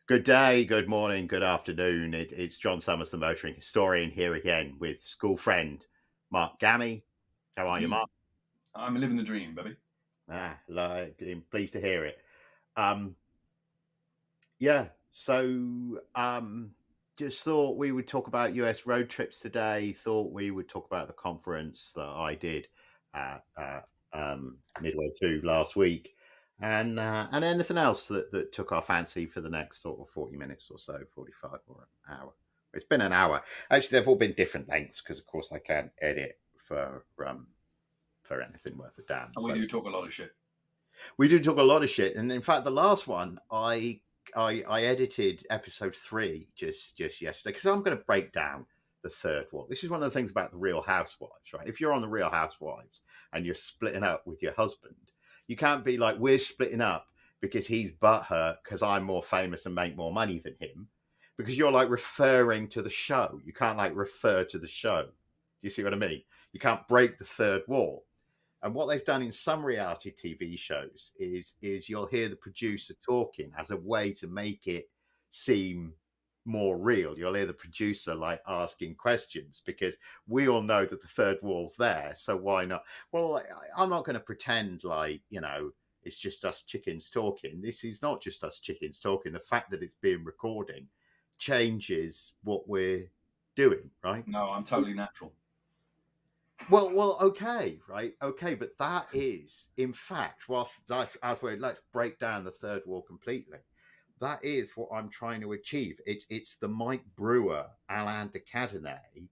Good day, good morning, good afternoon. It's John Summers, the motoring historian, here again with school friend Mark Gammy. How are you, Mark? I'm living the dream, baby. I'm pleased to hear it. Um, yeah, so just thought we would talk about US road trips today. Thought we would talk about the conference that I did midway through last week, and anything else that took our fancy for the next sort of 40 minutes or so, 45 or an hour. It's been an hour. Actually, they've all been different lengths because, of course, I can't edit for anything worth a damn. And we do talk a lot of shit. We do talk a lot of shit, and in fact, the last one I edited episode 3 just yesterday because I'm going to break down the third wall. This is one of the things about the Real Housewives, right? If you're on the Real Housewives and you're splitting up with your husband, you can't be like, we're splitting up because he's butthurt because I'm more famous and make more money than him, because you're like referring to the show. You can't like refer to the show. Do you see what I mean? You can't break the third wall. And what they've done in some reality TV shows is you'll hear the producer talking as a way to make it seem more real. You'll hear the producer like asking questions because we all know that the third wall's there. So why not? Well, I'm not going to pretend like, it's just us chickens talking. This is not just us chickens talking. The fact that it's being recorded changes what we're doing, right? No, I'm totally natural. Well, okay, right, okay, but that is, in fact, let's break down the third wall completely. That is what I'm trying to achieve. It's the Mike Brewer, Alain de Cadenet.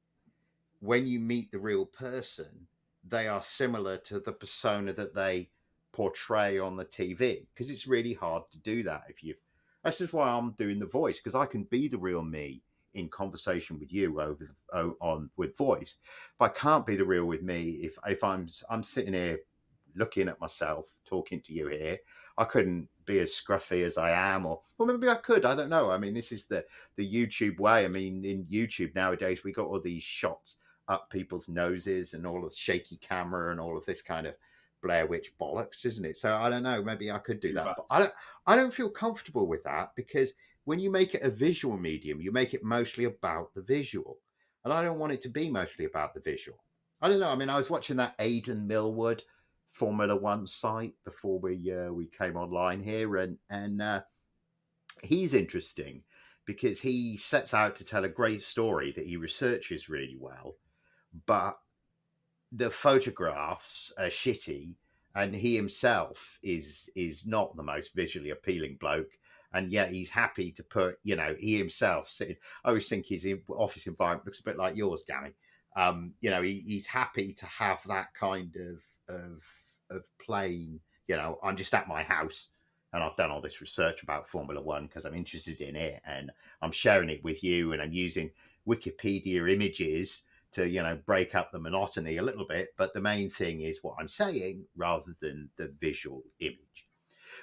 When you meet the real person, they are similar to the persona that they portray on the TV, because it's really hard to do that if you've. That's just why I'm doing the voice, because I can be the real me in conversation with you with voice, but I can't be the real with me if I'm sitting here looking at myself talking to you here. I couldn't be as scruffy as I am, or maybe I could. I don't know. I mean, this is the YouTube way. I mean, in YouTube nowadays, we got all these shots up people's noses and all of the shaky camera and all of this kind of Blair Witch bollocks, isn't it? So I don't know. Maybe I could do that, but I don't feel comfortable with that, because when you make it a visual medium, you make it mostly about the visual, and I don't want it to be mostly about the visual. I don't know. I mean, I was watching that Aidan Millwood Formula One site before we came online here, and he's interesting because he sets out to tell a great story that he researches really well, but the photographs are shitty, and he himself is not the most visually appealing bloke, and yet he's happy to put, he himself sitting. I always think his office environment looks a bit like yours, Gary. He's happy to have that kind of plain, I'm just at my house and I've done all this research about Formula One because I'm interested in it, and I'm sharing it with you, and I'm using Wikipedia images to break up the monotony a little bit, but the main thing is what I'm saying rather than the visual image,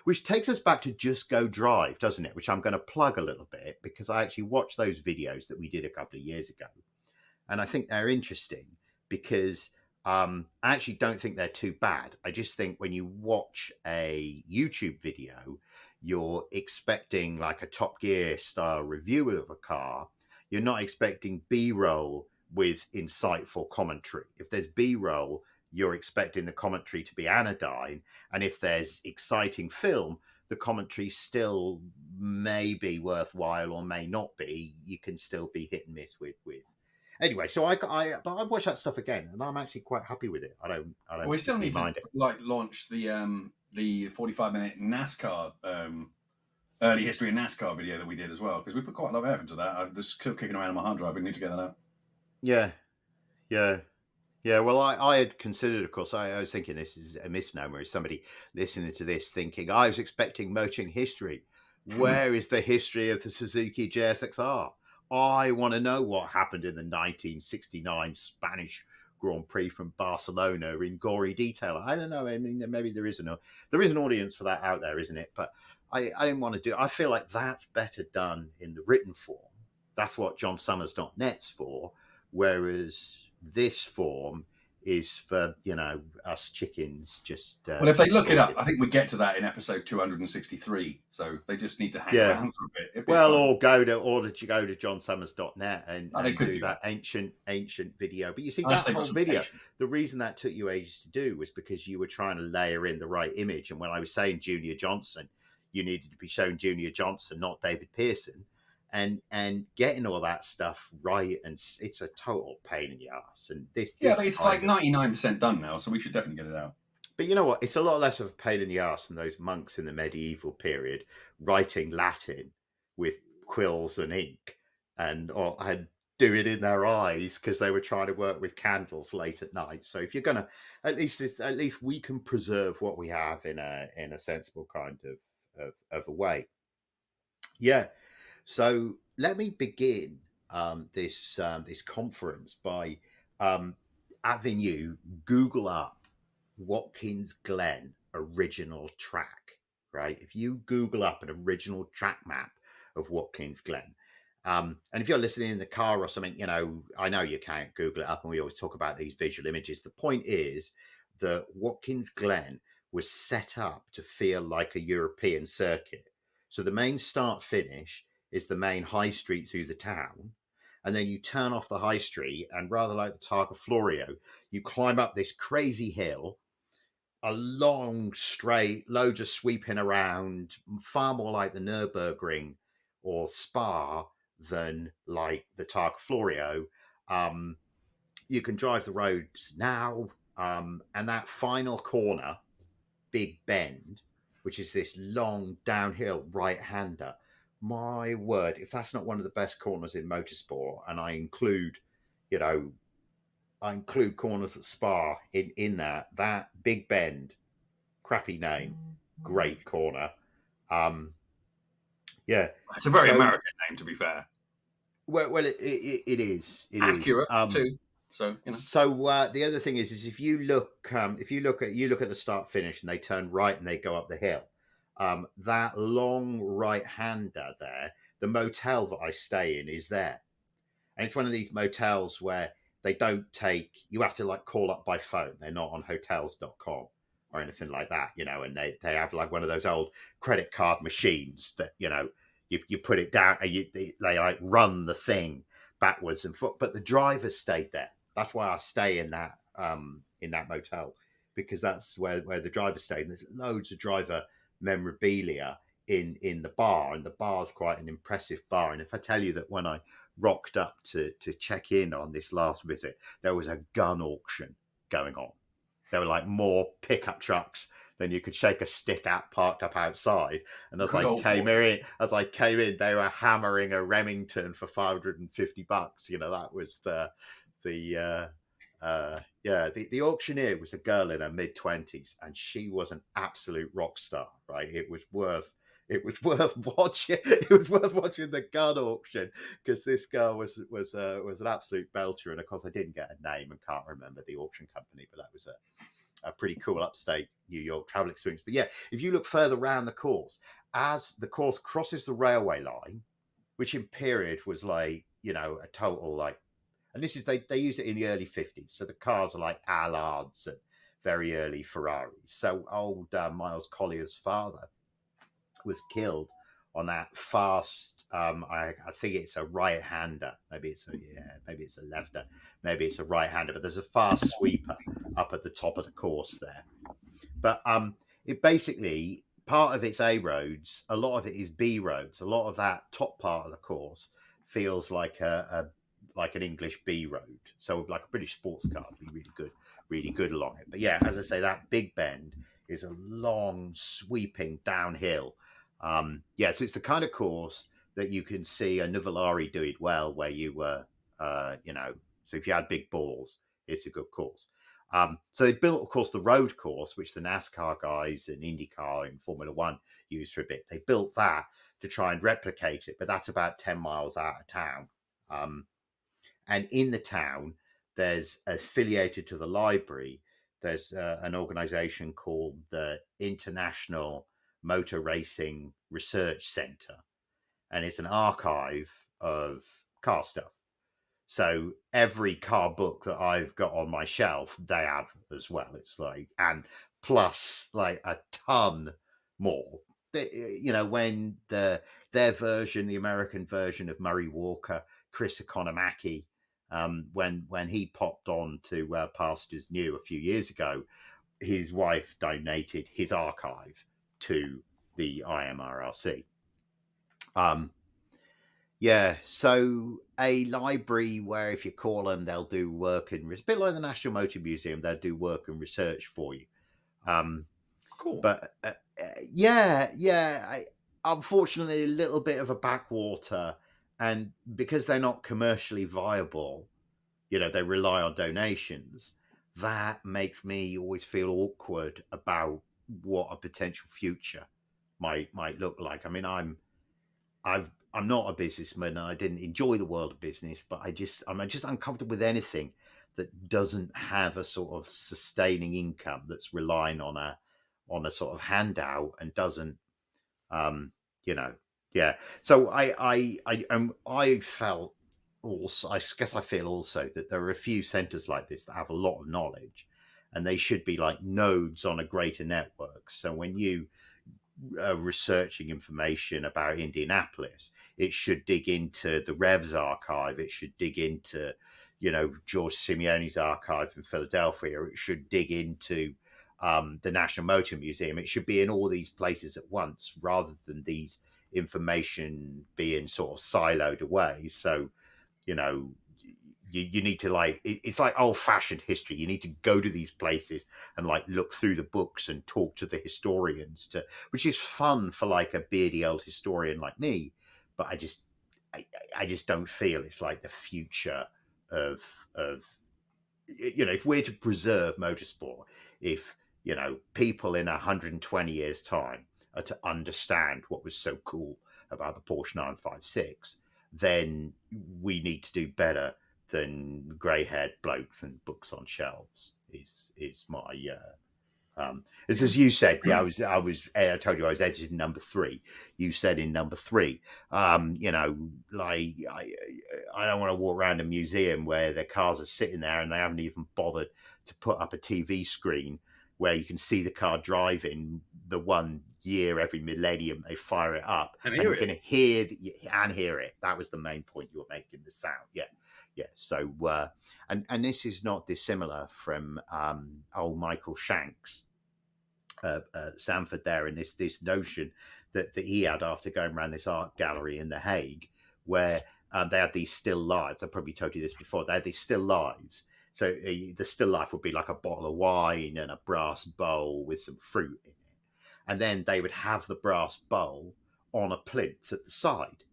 which takes us back to Just Go Drive, doesn't it? Which I'm going to plug a little bit because I actually watched those videos that we did a couple of years ago, and I think they're interesting because I actually don't think they're too bad. I just think when you watch a YouTube video, you're expecting like a Top Gear style review of a car. You're not expecting B-roll with insightful commentary. If there's B-roll, you're expecting the commentary to be anodyne, and if there's exciting film, the commentary still may be worthwhile or may not be. You can still be hit and miss with. Anyway, so but I watched that stuff again, and I'm actually quite happy with it. I don't. We still need mind to it. launch the 45-minute NASCAR early history of NASCAR video that we did as well, because we put quite a lot of effort into that. I'm just still kicking around on my hard drive. We need to get that out. Yeah. Well, I had considered, of course, I was thinking this is a misnomer. Is somebody listening to this thinking I was expecting motoring history? Where is the history of the Suzuki JSXR? I want to know what happened in the 1969 Spanish Grand Prix from Barcelona in gory detail. I don't know. I mean, maybe there is an audience for that out there, isn't it? But I didn't want to do. I feel like that's better done in the written form. That's what JohnSummers.net's for. Whereas this form is for, you know, us chickens just. Well, if they look it up, talking. I think we get to that in episode 263. So they just need to hang Yeah. around for a bit. Well, or go to johnsummers.net and they could do that that. ancient video. But you see, Unless that they've got whole some video, patience. the reason that took you ages to do was because you were trying to layer in the right image. And when I was saying Junior Johnson, you needed to be showing Junior Johnson, not David Pearson, and getting all that stuff right. And it's a total pain in the ass. And this But it's like of, 99% done now, so we should definitely get it out. but you know what? It's a lot less of a pain in the ass than those monks in the medieval period writing Latin with quills and ink and do it in their eyes because they were trying to work with candles late at night. So if you're gonna, at least we can preserve what we have in a sensible kind of a way. Yeah. So let me begin this conference by having you Google up Watkins Glen original track, right? If you Google up an original track map of Watkins Glen, and if you're listening in the car or something, you know, I know you can't Google it up, and we always talk about these visual images. The point is that Watkins Glen was set up to feel like a European circuit. So the main start finish is the main high street through the town. And then you turn off the high street, and rather like the Targa Florio, you climb up this crazy hill, a long straight, loads of sweeping around, far more like the Nürburgring or Spa than like the Targa Florio. You can drive the roads now, and that final corner, Big Bend, which is this long downhill right-hander. My word, if that's not one of the best corners in motorsport, and I include corners at Spa in that Big Bend, crappy name, great corner. Yeah, It's a very American name, to be fair. Well, it is. It accurate is. too. So you know. So the other thing is if you look at the start finish and they turn right and they go up the hill, that long right hander there, the motel that I stay in is there, and it's one of these motels where they don't take, you have to like call up by phone. They're not on hotels.com or anything like that, you know, and they have like one of those old credit card machines that, you know, you put it down and they like run the thing backwards and forth. But the driver stayed there. That's why I stay in that motel, because that's where the driver stayed. And there's loads of driver memorabilia in the bar, and the bar's quite an impressive bar. And if I tell you that when I rocked up to check in on this last visit, there was a gun auction going on. There were like more pickup trucks than you could shake a stick at parked up outside. And as I came in, they were hammering a Remington for $550. You know, that was the auctioneer was a girl in her mid-20s, and she was an absolute rock star, right? It was worth watching. It was worth watching the gun auction, because this girl was an absolute belter. And of course, I didn't get a name and can't remember the auction company, but that was a pretty cool upstate New York travel experience. But yeah, if you look further around the course, as the course crosses the railway line, which in period was like, you know, a total like, and this is they used it in the early 50s, so the cars are like Allards and very early Ferraris. So old Miles Collier's father was killed on that fast. I think it's a right-hander. Maybe it's a lefter. Maybe it's a right-hander. But there's a fast sweeper up at the top of the course there. But it basically, part of it's A roads, a lot of it is B roads. A lot of that top part of the course feels like like an English B road. So like a British sports car would be really good along it. But yeah, as I say, that Big Bend is a long sweeping downhill. So it's the kind of course that you can see a Nuvolari do it well, where you were, so if you had big balls, it's a good course. So they built, of course, the road course, which the NASCAR guys and IndyCar and Formula One used for a bit. They built that to try and replicate it, but that's about 10 miles out of town. And in the town, there's affiliated to the library, there's an organization called the International Motor Racing Research Center, and it's an archive of car stuff. So every car book that I've got on my shelf, they have as well. It's like, and plus like a ton more. You know, when their version, the American version of Murray Walker, Chris Economaki, when he popped on to Pastures New a few years ago, his wife donated his archive to the IMRRC. Yeah, so a library where if you call them, they'll do work and it's a bit like the National Motor Museum. They'll do work and research for you. Cool. But yeah. Unfortunately, a little bit of a backwater, and because they're not commercially viable, you know, they rely on donations. That makes me always feel awkward about what a potential future might look like. I mean, I'm not a businessman and I didn't enjoy the world of business, but I'm just uncomfortable with anything that doesn't have a sort of sustaining income that's relying on a sort of handout and doesn't you know. Yeah. So I felt also, I guess I feel also that there are a few centers like this that have a lot of knowledge and they should be like nodes on a greater network. So when you researching information about Indianapolis, it should dig into the Revs archive. It should dig into, you know, George Simeone's archive in Philadelphia. It should dig into the National Motor Museum. It should be in all these places at once rather than these information being sort of siloed away. So, you know, you need to like, it's like old fashioned history. You need to go to these places and like look through the books and talk to the historians which is fun for like a beardy old historian like me. But I just don't feel it's like the future of, you know, if we're to preserve motorsport, if, you know, people in 120 years time are to understand what was so cool about the Porsche 956, then we need to do better than grey-haired blokes and books on shelves. Is my as you said. Yeah, I told you I was editing number 3. You said in number 3, you know, like I don't want to walk around a museum where their cars are sitting there and they haven't even bothered to put up a TV screen where you can see the car driving. The 1 year every millennium they fire it up And you hear can hear it. That was the main point you were making, the sound. Yeah. So and this is not dissimilar from old Michael Shanks, Sanford there, and this notion that he had after going around this art gallery in The Hague, where they had these still lives. I probably told you this before. They had these still lives. So the still life would be like a bottle of wine and a brass bowl with some fruit in it. And then they would have the brass bowl on a plinth at the side.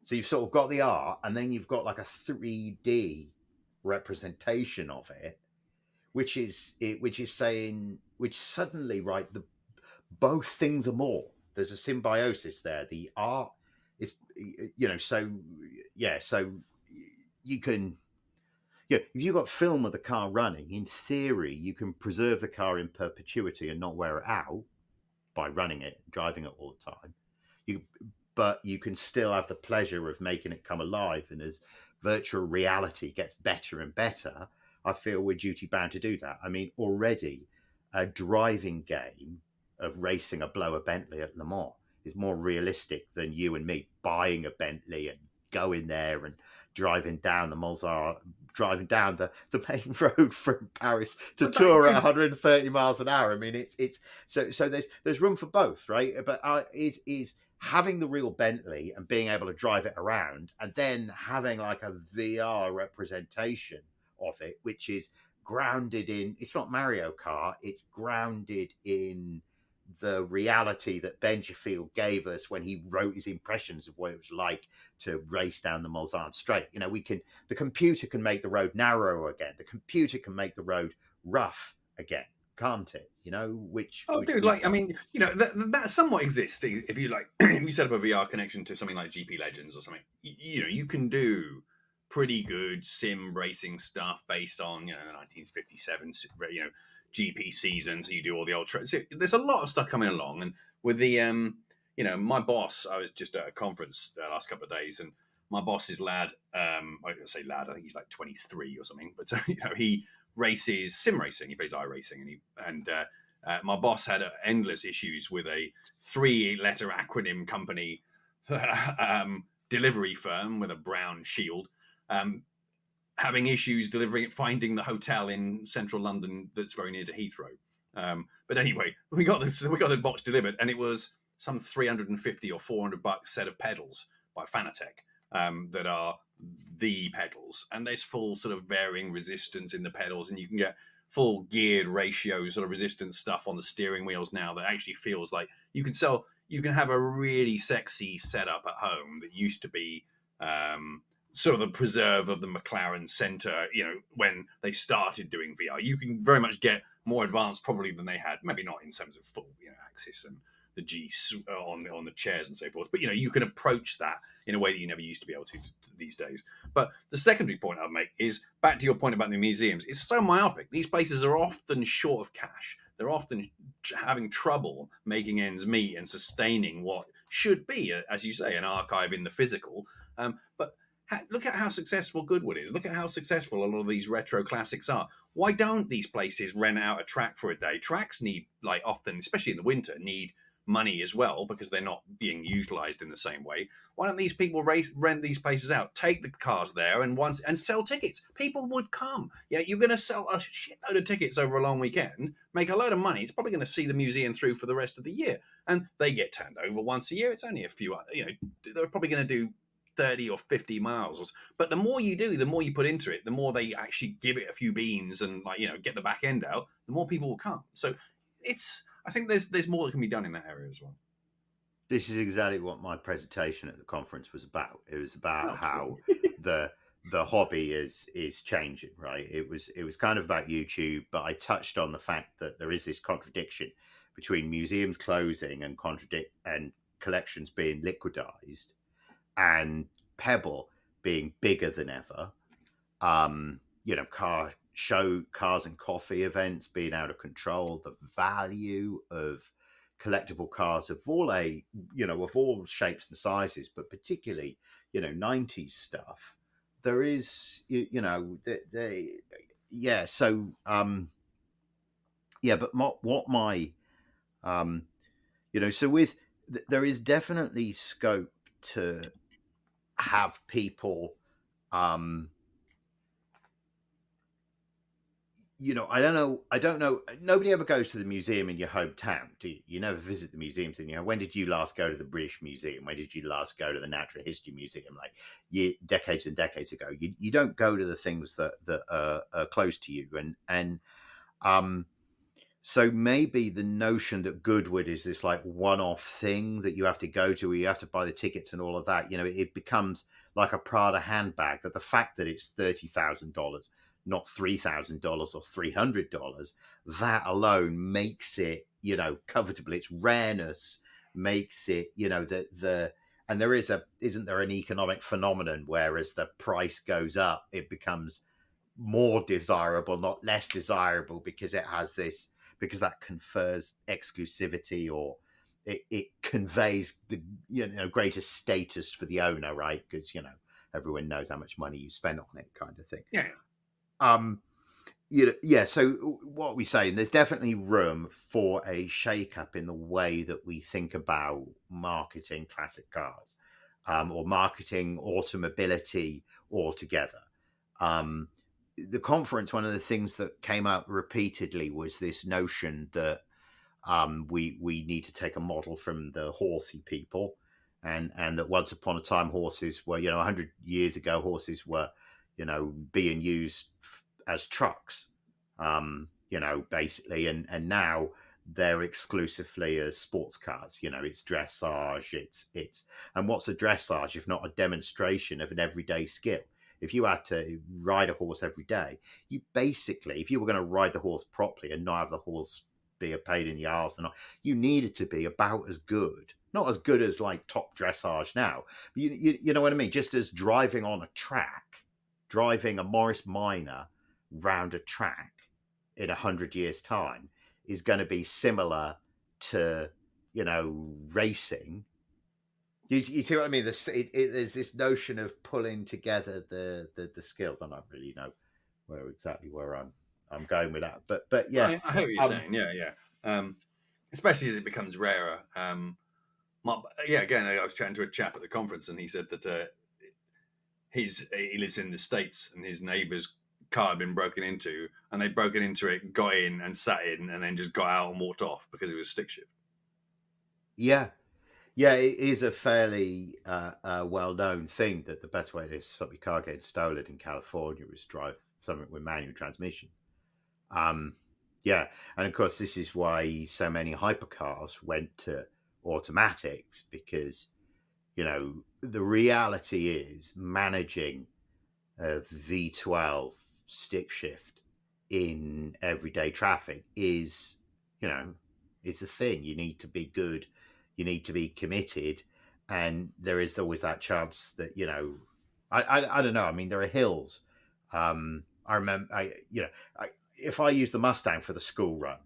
So you've sort of got the art, and then you've got like a 3D representation of it, which suddenly, right, both things are more. There's a symbiosis there. The art is, you know, so you can, if you've got film of the car running, in theory, you can preserve the car in perpetuity and not wear it out by running it, driving it all the time. But you can still have the pleasure of making it come alive. And as virtual reality gets better and better, I feel we're duty bound to do that. I mean, already a driving game of racing a blower Bentley at Le Mans is more realistic than you and me buying a Bentley and going there and driving down the Maserati, driving down the main road from Paris to Tours at 130 miles an hour. I mean, it's so there's room for both, right? But is having the real Bentley and being able to drive it around, and then having like a VR representation of it, which is grounded in, it's not Mario Kart, it's grounded in the reality that Benjafield gave us when he wrote his impressions of what it was like to race down the Mulsanne Straight. You know, the computer can make the road narrow again. The computer can make the road rough again, can't it? You know, which dude, like, I mean, you know, that somewhat exists. If you like, if you set up a VR connection to something like GP Legends or something, you know, you can do pretty good sim racing stuff based on, you know, the 1957, you know, GP season. So you do all the ultra. So there's a lot of stuff coming along, and with the, you know, my boss, I was just at a conference the last couple of days, and my boss's lad, I say lad, I think he's like 23 or something, but he races sim racing. He plays iRacing, and my boss had endless issues with a 3-letter acronym company delivery firm with a brown shield, having issues finding the hotel in central London that's very near to Heathrow. But anyway, we got the box delivered, and it was some $350 or $400 set of pedals by Fanatec that are the pedals, and there's full sort of varying resistance in the pedals, and you can get full geared ratio sort of resistance stuff on the steering wheels now that actually feels like you can have a really sexy setup at home that used to be sort of the preserve of the McLaren Center, when they started doing VR. You can very much get more advanced probably than they had, maybe not in terms of full axis and the G on the chairs and so forth, but you can approach that in a way that you never used to be able to these days. But the secondary point I'll make is back to your point about the museums. It's so myopic. These places are often short of cash. They're often having trouble making ends meet and sustaining what should be, as you say, an archive in the physical. But look at how successful Goodwood is. Look at how successful a lot of these retro classics are. Why don't these places rent out a track for a day? Tracks need, like, often, especially in the winter, need money as well because they're not being utilized in the same way. Why don't these people rent these places out, take the cars there and sell tickets? People would come. Yeah, you're going to sell a shitload of tickets over a long weekend, make a load of money. It's probably going to see the museum through for the rest of the year, and they get turned over once a year. It's only a few. They're probably going to do 30 or 50 miles, but the more you do, the more you put into it, the more they actually give it a few beans and get the back end out, the more people will come. So I think there's more that can be done in that area as well. This is exactly what my presentation at the conference was about. It was about how the hobby is changing, right? It was kind of about YouTube, but I touched on the fact that there is this contradiction between museums closing and collections being liquidized, and Pebble being bigger than ever. Cars and coffee events being out of control, the value of collectible cars of all shapes and sizes, but particularly 90s stuff. There is there is definitely scope to have people I don't know. Nobody ever goes to the museum in your hometown, do you? You never visit the museums in when did you last go to the British Museum? When did you last go to the Natural History Museum? Like decades and decades ago. You don't go to the things that are close to you. And so maybe the notion that Goodwood is this like one-off thing that you have to go to, where you have to buy the tickets and all of that, it becomes like a Prada handbag, that the fact that it's $30,000, not $3,000 or $300, that alone makes it, covetable. Its rareness makes it, and isn't there an economic phenomenon where as the price goes up, it becomes more desirable, not less desirable, because that confers exclusivity, or it conveys the greater status for the owner, right? Because everyone knows how much money you spend on it, kind of thing. So what we're saying, there's definitely room for a shake-up in the way that we think about marketing classic cars, or marketing automobility altogether. The conference, one of the things that came up repeatedly was this notion that we need to take a model from the horsey people, and that once upon a time horses were 100 years ago horses were being used as trucks, basically, and now they're exclusively as sports cars. It's dressage, it's and what's a dressage if not a demonstration of an everyday skill? If you had to ride a horse every day, you basically, if you were going to ride the horse properly and not have the horse be a pain in the arse, and you needed to be about as good, not as good as like top dressage now, but you know what I mean? Just as driving on a track, driving a Morris Minor round a track in 100 years' time is going to be similar to, racing. You see what I mean? There's this notion of pulling together the skills. I don't really know where I'm going with that, but yeah, I hear what you're um, saying. Yeah, yeah. Especially as it becomes rarer. Yeah, again, I was chatting to a chap at the conference, and he said that he lives in the States, and his neighbour's car had been broken into, and they broken into it, got in and sat in, and then just got out and walked off because it was stick shift. yeah, yeah. It is a fairly well-known thing that the best way to stop your car getting stolen in California is drive something with manual transmission. Um, yeah, and of course, this is why so many hypercars went to automatics because the reality is managing a V12 stick shift in everyday traffic is, you know, it's a thing. You need to be good, you need to be committed, and there is always that chance that I don't know. I mean, there are hills. I remember, if I use the Mustang for the school run,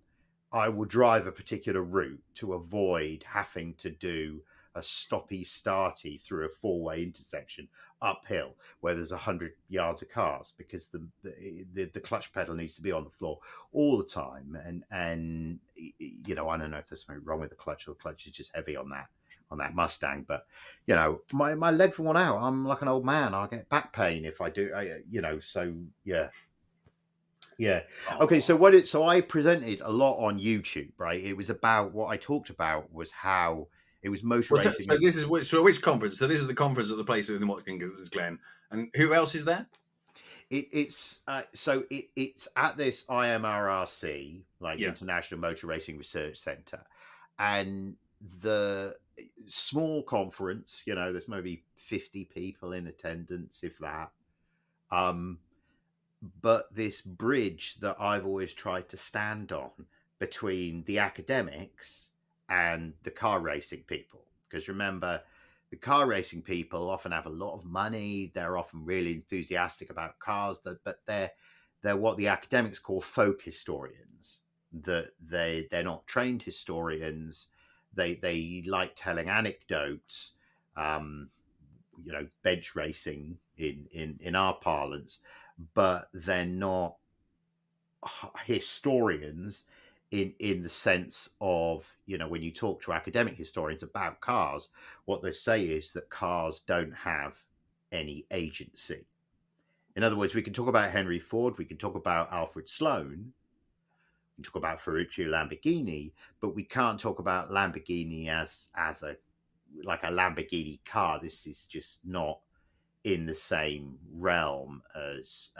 I will drive a particular route to avoid having to do a stoppy starty through a four-way intersection uphill where there's 100 yards of cars because the clutch pedal needs to be on the floor all the time, and I don't know if there's something wrong with the clutch or the clutch is just heavy on that Mustang, but my legs worn out. I'm like an old man. I'll get back pain if I do. So yeah. Okay, Oh, so I presented a lot on YouTube, right? It was about what I talked about was how it was motor well, racing. so this is which conference? So this is the conference at the place in Watkins Glen, and who else is there? It's at this IMRRC, like Yeah. International Motor Racing Research Center, and the small conference. There's maybe 50 people in attendance, if that. Um, but this bridge that I've always tried to stand on between the academics and the car racing people. Because remember, the car racing people often have a lot of money. They're often really enthusiastic about cars, but they're what the academics call folk historians. That they're not trained historians. They like telling anecdotes. Um, bench racing in our parlance, but they're not historians in the sense of when you talk to academic historians about cars, what they say is that cars don't have any agency. In other words, we can talk about Henry Ford, we can talk about Alfred Sloan, we can talk about Ferruccio Lamborghini, but we can't talk about Lamborghini as a like a Lamborghini car. This is just not in the same realm as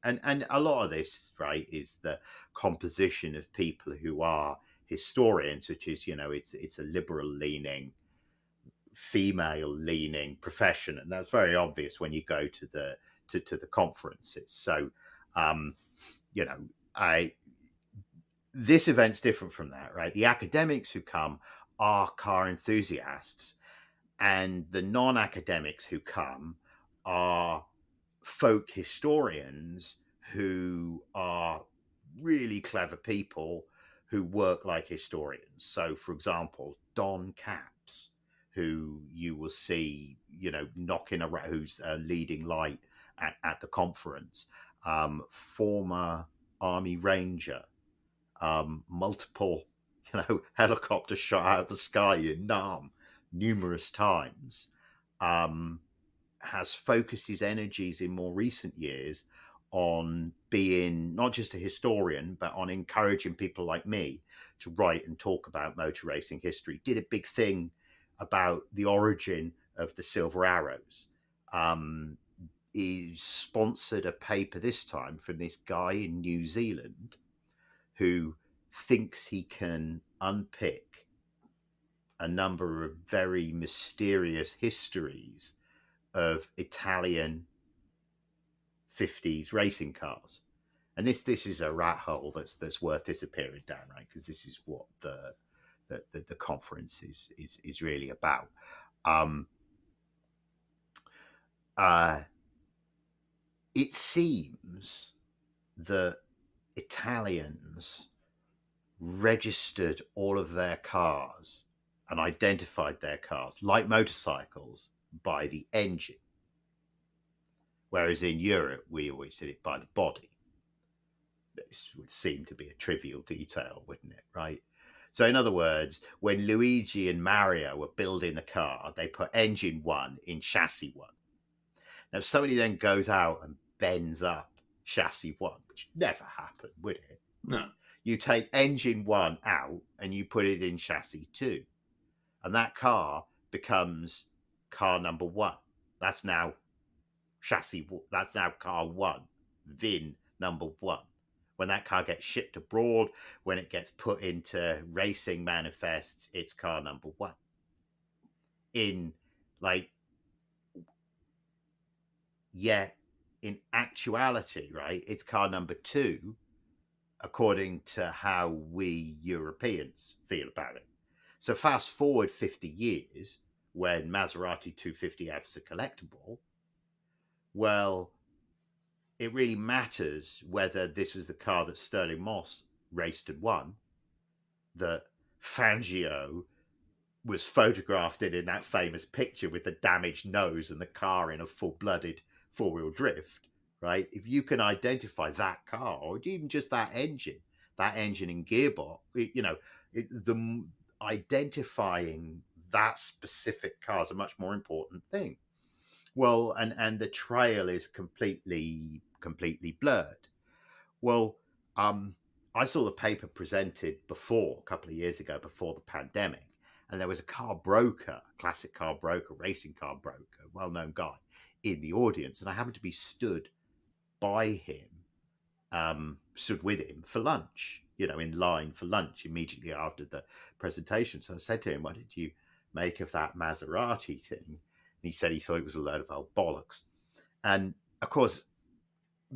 and a lot of this, right, is the composition of people who are historians, which is it's a liberal leaning, female leaning profession, and that's very obvious when you go to the conferences. So um you know I this event's different from that, right? The academics who come are car enthusiasts, and the non-academics who come are folk historians who are really clever people who work like historians. So, for example, Don Capps, who you will see, knocking around, who's a leading light at the conference, former Army Ranger, multiple, helicopter shot out of the sky in Nam numerous times. Um, has focused his energies in more recent years on being not just a historian, but on encouraging people like me to write and talk about motor racing history. Did a big thing about the origin of the Silver Arrows. He sponsored a paper this time from this guy in New Zealand who thinks he can unpick a number of very mysterious histories of Italian 50s racing cars. And this is a rat hole that's worth disappearing down, right? Because this is what the conference is really about. Um, it seems that Italians registered all of their cars and identified their cars, like motorcycles, by the engine. Whereas in Europe, we always did it by the body. This would seem to be a trivial detail, wouldn't it? Right? So, in other words, when Luigi and Mario were building the car, they put engine 1 in chassis 1. Now, if somebody then goes out and bends up chassis 1, which never happened, would it? No. You take engine 1 out and you put it in chassis 2. And that car becomes car number 1. That's now that's now car 1, VIN number 1. When that car gets shipped abroad, when it gets put into racing manifests, it's car number 1. In actuality, right, it's car number 2, according to how we Europeans feel about it. So fast forward 50 years, when Maserati 250Fs are collectible, well, it really matters whether this was the car that Sterling Moss raced and won, that Fangio was photographed in that famous picture with the damaged nose and the car in a full-blooded four-wheel drift, right? If you can identify that car, or even just that engine and gearbox, identifying that specific car is a much more important thing. Well, and the trail is completely blurred. Well, I saw the paper presented a couple of years ago, before the pandemic, and there was a car broker, classic car broker, racing car broker, well-known guy in the audience, and I happened to be stood with him for lunch, in line for lunch immediately after the presentation. So I said to him, "What did you make of that Maserati thing?" And he said he thought it was a load of old bollocks. And of course,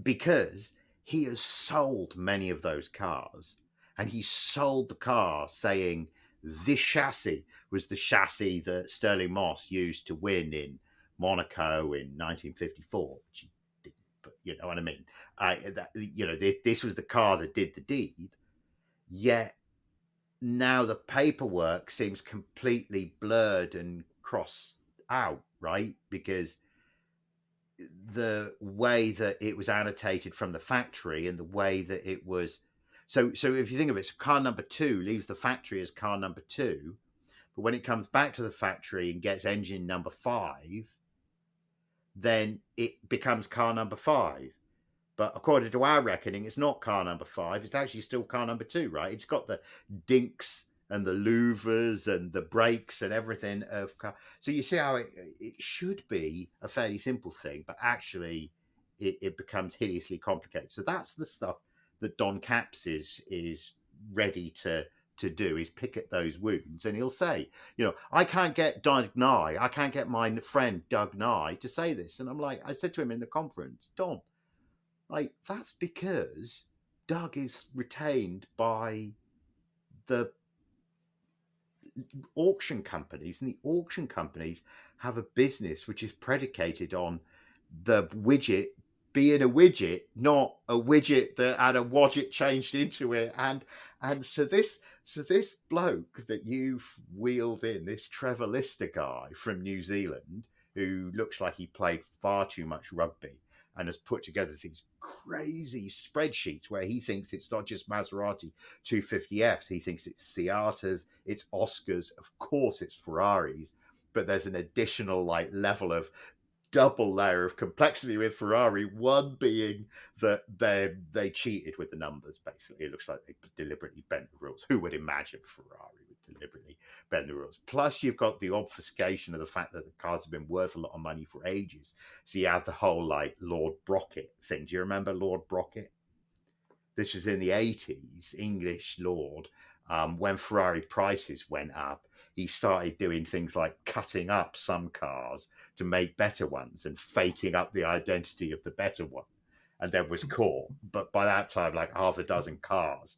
because he has sold many of those cars, and he sold the car saying this chassis was the chassis that Sterling Moss used to win in Monaco in 1954, which he didn't, but you know what I mean. This was the car that did the deed. Yet now the paperwork seems completely blurred and crossed out, right? Because the way that it was annotated from the factory and the way that it was, so if you think of it, so car number 2 leaves the factory as car number 2, but when it comes back to the factory and gets engine number 5, then it becomes car number 5. But according to our reckoning, it's not car number 5. It's actually still car number 2, right? It's got the dinks and the louvers and the brakes and everything of car. So you see how it should be a fairly simple thing, but actually it becomes hideously complicated. So that's the stuff that Don Capps is ready to do, is pick at those wounds. And he'll say, I can't get Doug Nye, I can't get my friend Doug Nye to say this. And I'm like, I said to him in the conference, Don, that's because Doug is retained by the auction companies, and the auction companies have a business which is predicated on the widget being a widget, not a widget that had a wadget changed into it. And so this bloke that you've wheeled in, this Trevor Lister guy from New Zealand, who looks like he played far too much rugby and has put together these crazy spreadsheets where he thinks it's not just Maserati 250Fs. He thinks it's Seatas, it's Oscars, of course it's Ferraris, but there's an additional level of double layer of complexity with Ferrari, one being that they cheated with the numbers, basically. It looks like they deliberately bent the rules. Who would imagine Ferrari would deliberately bend the rules? Plus, you've got the obfuscation of the fact that the cars have been worth a lot of money for ages. So you have the whole Lord Brockett thing. Do you remember Lord Brockett? This was in the 80s, English Lord. When Ferrari prices went up, he started doing things like cutting up some cars to make better ones and faking up the identity of the better one, and then was caught. But by that time, half a dozen cars,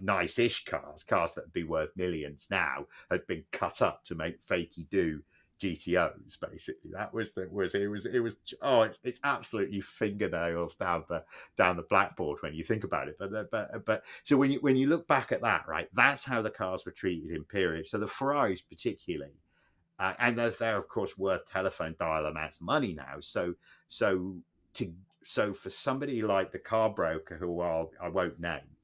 nice-ish cars that would be worth millions now, had been cut up to make fakey do GTOs. Basically, that was it's absolutely fingernails down the blackboard when you think about it. But so when you look back at that, right, that's how the cars were treated in period. So the Ferraris particularly. And they're of course worth telephone dial amounts of money now. So for somebody like the car broker, who I won't name,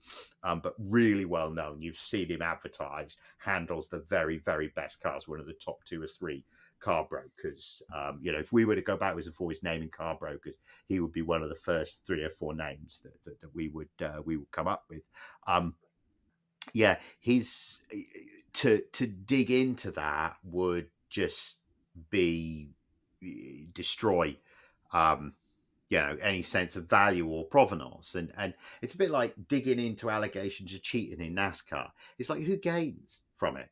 but really well known, you've seen him advertised, handles the very, very best cars, one of the top 2 or 3 car brokers. If we were to go backwards and forwards naming car brokers, he would be one of the first 3 or 4 names that we would come up with. He's to dig into that would just be destroy any sense of value or provenance, and it's a bit like digging into allegations of cheating in NASCAR. It's like, who gains from it?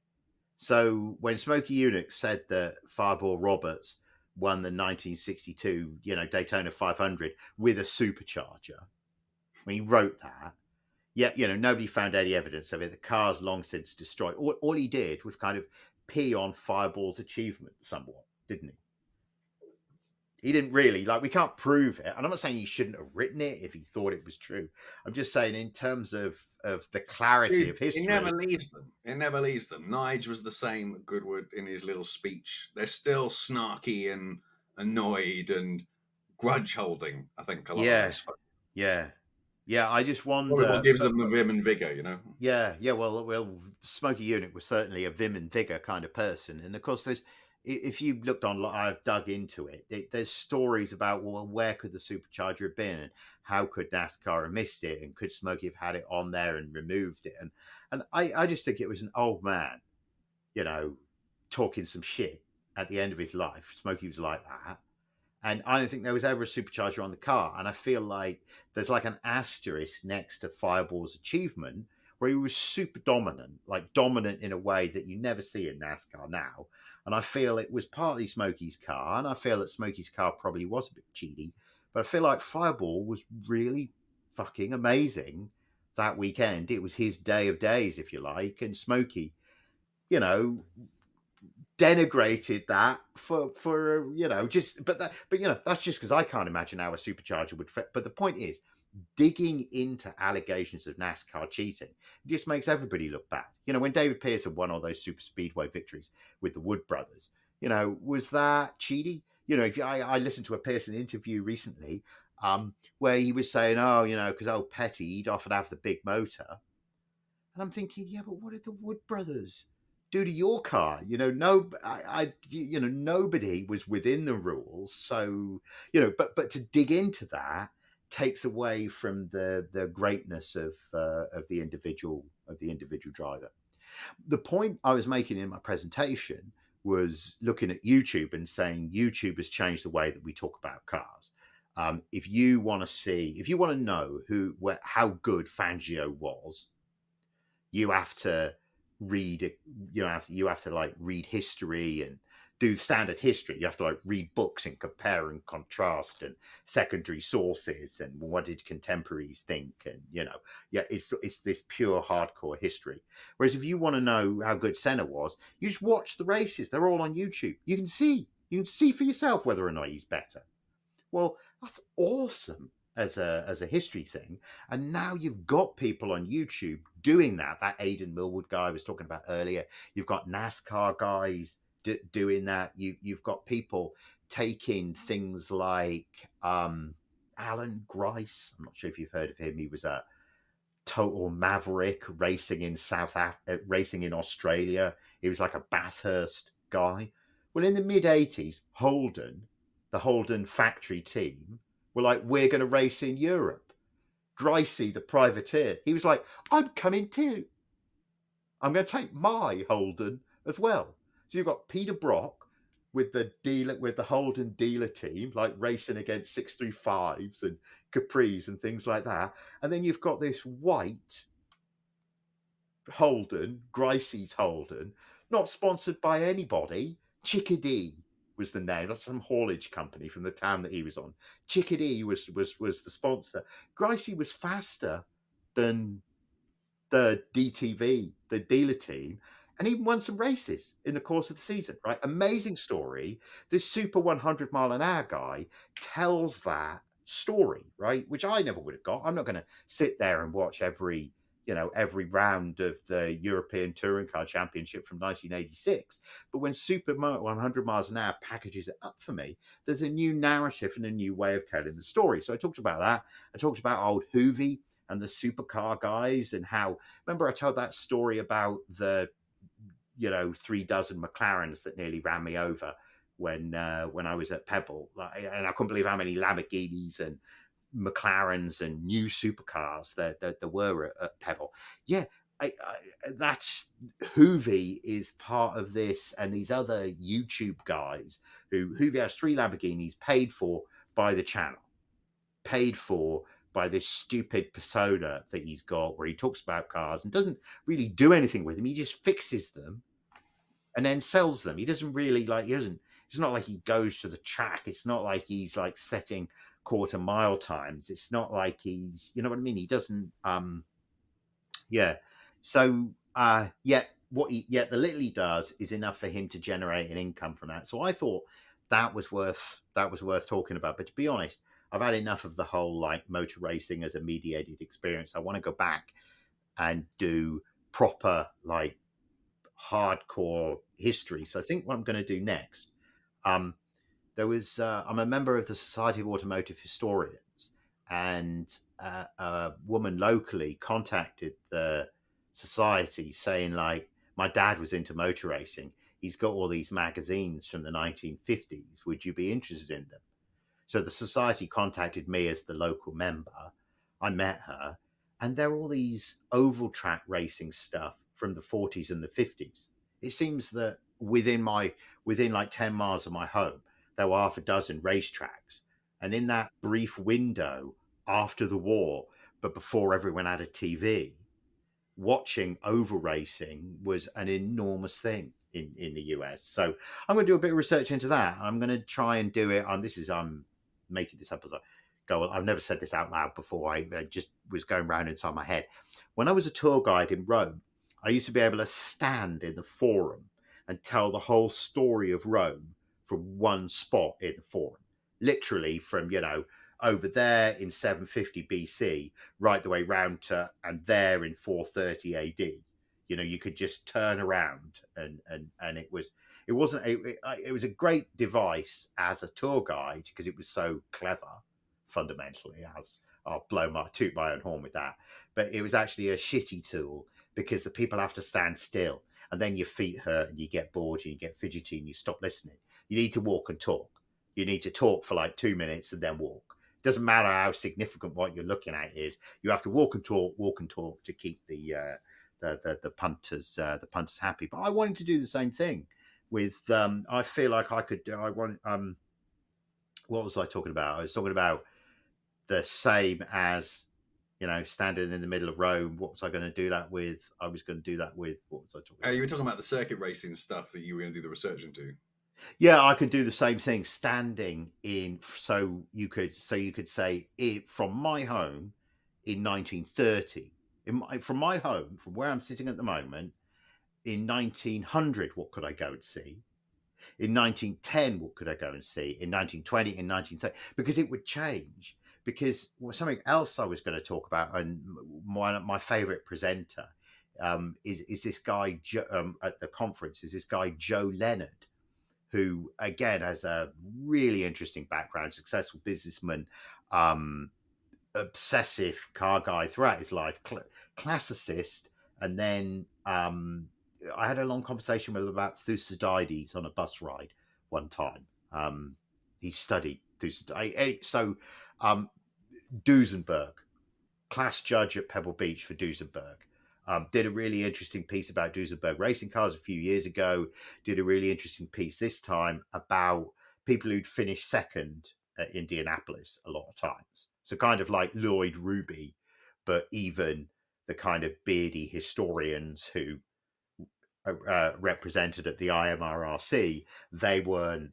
So when Smokey Yunick said that Fireball Roberts won the 1962 Daytona 500 with a supercharger, when he wrote that, nobody found any evidence of it. The car's long since destroyed. All he did was kind of pee on Fireball's achievement somewhat, didn't he? He didn't really, we can't prove it. And I'm not saying he shouldn't have written it if he thought it was true. I'm just saying in terms of the clarity of history. It never leaves them. Nige was the same at Goodwood in his little speech. They're still snarky and annoyed and grudge holding, I think, a lot of those folks. Yeah, I just wonder what gives them the vim and vigor, Yeah, well, Smokey Yunick was certainly a vim and vigor kind of person, and of course, if you looked on, I've dug into it. There's stories about, well, where could the supercharger have been, and how could NASCAR have missed it, and could Smokey have had it on there and removed it, and I just think it was an old man, talking some shit at the end of his life. Smokey was like that. And I don't think there was ever a supercharger on the car. And I feel like there's like an asterisk next to Fireball's achievement where he was super dominant, like dominant in a way that you never see in NASCAR now. And I feel it was partly Smokey's car. And I feel that Smokey's car probably was a bit cheaty. But I feel like Fireball was really fucking amazing that weekend. It was his day of days, if you like. And Smokey, denigrated that for that's just because I can't imagine how a supercharger would fit. But the point is, digging into allegations of NASCAR cheating just makes everybody look bad. When David Pearson won all those super speedway victories with the Wood brothers, was that cheaty? If I listened to a Pearson interview recently where he was saying, because old Petty, he'd often have the big motor, and I'm thinking, yeah, but what did the Wood brothers do to your car? Nobody was within the rules. So, but to dig into that takes away from the greatness of the individual driver. The point I was making in my presentation was looking at YouTube and saying YouTube has changed the way that we talk about cars. If you want to know how good Fangio was, you have to read it. You have to read history and do standard history. You have to read books and compare and contrast and secondary sources and what did contemporaries think, and it's this pure hardcore history. Whereas if you want to know how good Senna was, you just watch the races. They're all on YouTube. You can see for yourself whether or not he's better. Well, that's awesome as a history thing. And now you've got people on YouTube doing that Aidan Millwood guy I was talking about earlier. You've got NASCAR guys doing that. You've got people taking things like Allan Grice. I'm not sure if you've heard of him. He was a total maverick racing in racing in Australia. He was like a Bathurst guy. Well, in the mid-80s, the Holden factory team were like, we're going to race in Europe. Gricey, the privateer, he was like, I'm coming too. I'm going to take my Holden as well. So you've got Peter Brock with the Holden dealer team, like racing against 635s and Capris and things like that. And then you've got this white Holden, Gricey's Holden, not sponsored by anybody. Chickadee was the name. That's some haulage company from the town that he was on. Chickadee was the sponsor. Gricey was faster than the DTV, the dealer team, and even won some races in the course of the season, right? Amazing story. This super 100 mile an hour guy tells that story, right? Which I never would have got. I'm not going to sit there and watch every round of the European Touring Car Championship from 1986. But when Super 100 miles an hour packages it up for me, there's a new narrative and a new way of telling the story. So I talked about that. I talked about old Hoovie and the supercar guys, and how, remember I told that story about the 3 dozen McLarens that nearly ran me over when I was at Pebble, and I couldn't believe how many Lamborghinis and McLarens and new supercars that there were at Pebble. Yeah, that's Hoovie is part of this, and these other YouTube guys who Hoovie has 3 Lamborghinis paid for by the channel, paid for by this stupid persona that he's got, where he talks about cars and doesn't really do anything with them. He just fixes them and then sells them. He doesn't really it's not like he goes to the track. It's not like he's like setting quarter mile times. It's not like he's, you know what I mean? He doesn't, yeah. So, the little he does is enough for him to generate an income from that. So I thought that was worth talking about. But to be honest, I've had enough of the whole like motor racing as a mediated experience. I want to go back and do proper like hardcore history. So I think what I'm going to do next, I'm a member of the Society of Automotive Historians, and a woman locally contacted the society saying, like, my dad was into motor racing. He's got all these magazines from the 1950s. Would you be interested in them? So the society contacted me as the local member. I met her, and there are all these oval track racing stuff from the 40s and the 50s. It seems that within like 10 miles of my home, there were half a dozen racetracks. And in that brief window after the war, but before everyone had a TV, watching oval racing was an enormous thing in the US. So I'm going to do a bit of research into that. I'm going to try and do it. I'm making this up as I go. I've never said this out loud before. I just was going around inside my head. When I was a tour guide in Rome, I used to be able to stand in the forum and tell the whole story of Rome from one spot in the forum, literally from, over there in 750 BC, right the way round to and there in 430 AD. You could just turn around and it was a great device as a tour guide because it was so clever. Fundamentally, as I'll toot my own horn with that, but it was actually a shitty tool because the people have to stand still, and then your feet hurt and you get bored and you get fidgety and you stop listening. You need to walk and talk. You need to talk for like 2 minutes and then walk. Doesn't matter how significant what you're looking at is. You have to walk and talk to keep the punters happy. But I wanted to do the same thing with. I feel like I could do. I want. What was I talking about? I was talking about the same as, standing in the middle of Rome. What was I going to do that with? I was going to do that with. What was I talking about? You were talking about the circuit racing stuff that you were going to do the research into. Yeah, I could do the same thing, standing in. So you could say it from my home in 1930, from my home, from where I'm sitting at the moment, in 1900, what could I go and see? In 1910, what could I go and see? In 1920, in 1930, because it would change. Because something else I was going to talk about, and my favorite presenter is this guy at the conference, is this guy Joe Leonard, who again has a really interesting background, successful businessman, obsessive car guy throughout his life, classicist, and then I had a long conversation with him about Thucydides on a bus ride one time. He studied Thucydides. So Duesenberg, class judge at Pebble Beach for Duesenberg. Did a really interesting piece about Duesenberg racing cars a few years ago. Did a really interesting piece this time about people who'd finished second at Indianapolis a lot of times. So kind of like Lloyd Ruby, but even the kind of beardy historians who represented at the IMRRC, they weren't,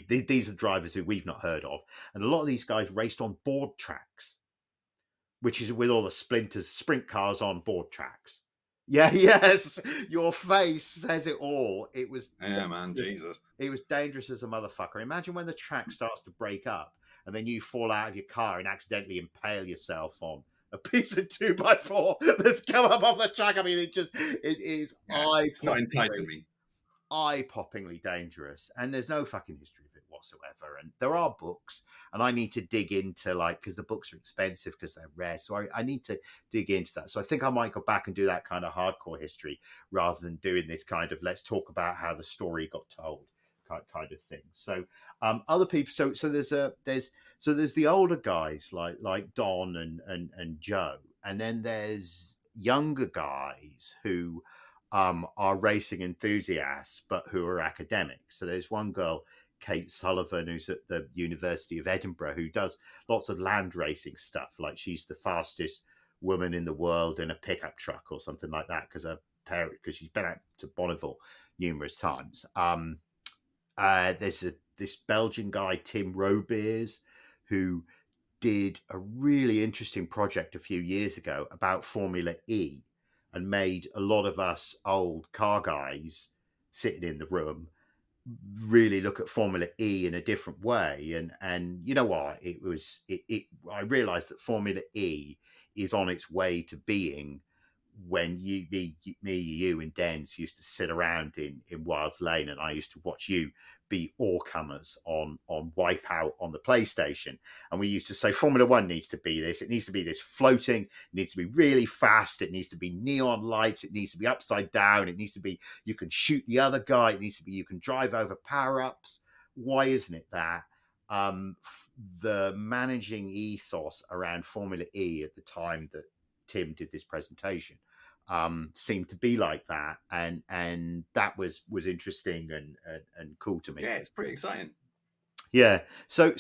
these are drivers who we've not heard of. And a lot of these guys raced on board tracks, which is with all the sprint cars on board tracks. Yeah, yes, your face says it all. It was Yeah, man, just, Jesus. it was dangerous as a motherfucker. Imagine when the track starts to break up and then you fall out of your car and accidentally impale yourself on a piece of 2x4 that's come up off the track. I mean, it is Yeah, it's not enticing me. eye-poppingly dangerous, and there's no fucking history of it whatsoever. And there are books, and I need to dig into, like, because the books are expensive because they're rare, so I need to dig into that. So I think I might go back and do that kind of hardcore history rather than doing this kind of let's talk about how the story got told kind of thing. So other people, so there's the older guys like Don and Joe, and then there's younger guys who are racing enthusiasts, but who are academics. So there's one girl, Kate Sullivan, who's at the University of Edinburgh, who does lots of land racing stuff. Like she's the fastest woman in the world in a pickup truck or something like that because she's been out to Bonneville numerous times. There's this Belgian guy, Tim Robeers, who did a really interesting project a few years ago about Formula E and made a lot of us old car guys sitting in the room really look at Formula E in a different way. And you know what? I realized that Formula E is on its way to being when you and Dens used to sit around in Wilds Lane, and I used to watch you be all comers on Wipeout on the PlayStation, and we used to say Formula One needs to be this. It needs to be this floating. It needs to be really fast. It needs to be neon lights. It needs to be upside down. It needs to be you can shoot the other guy. It needs to be you can drive over power ups. Why isn't it that? The managing ethos around Formula E at the time that Tim did this presentation seemed to be like that, and that was interesting and cool to me. Yeah, it's pretty exciting. Yeah, so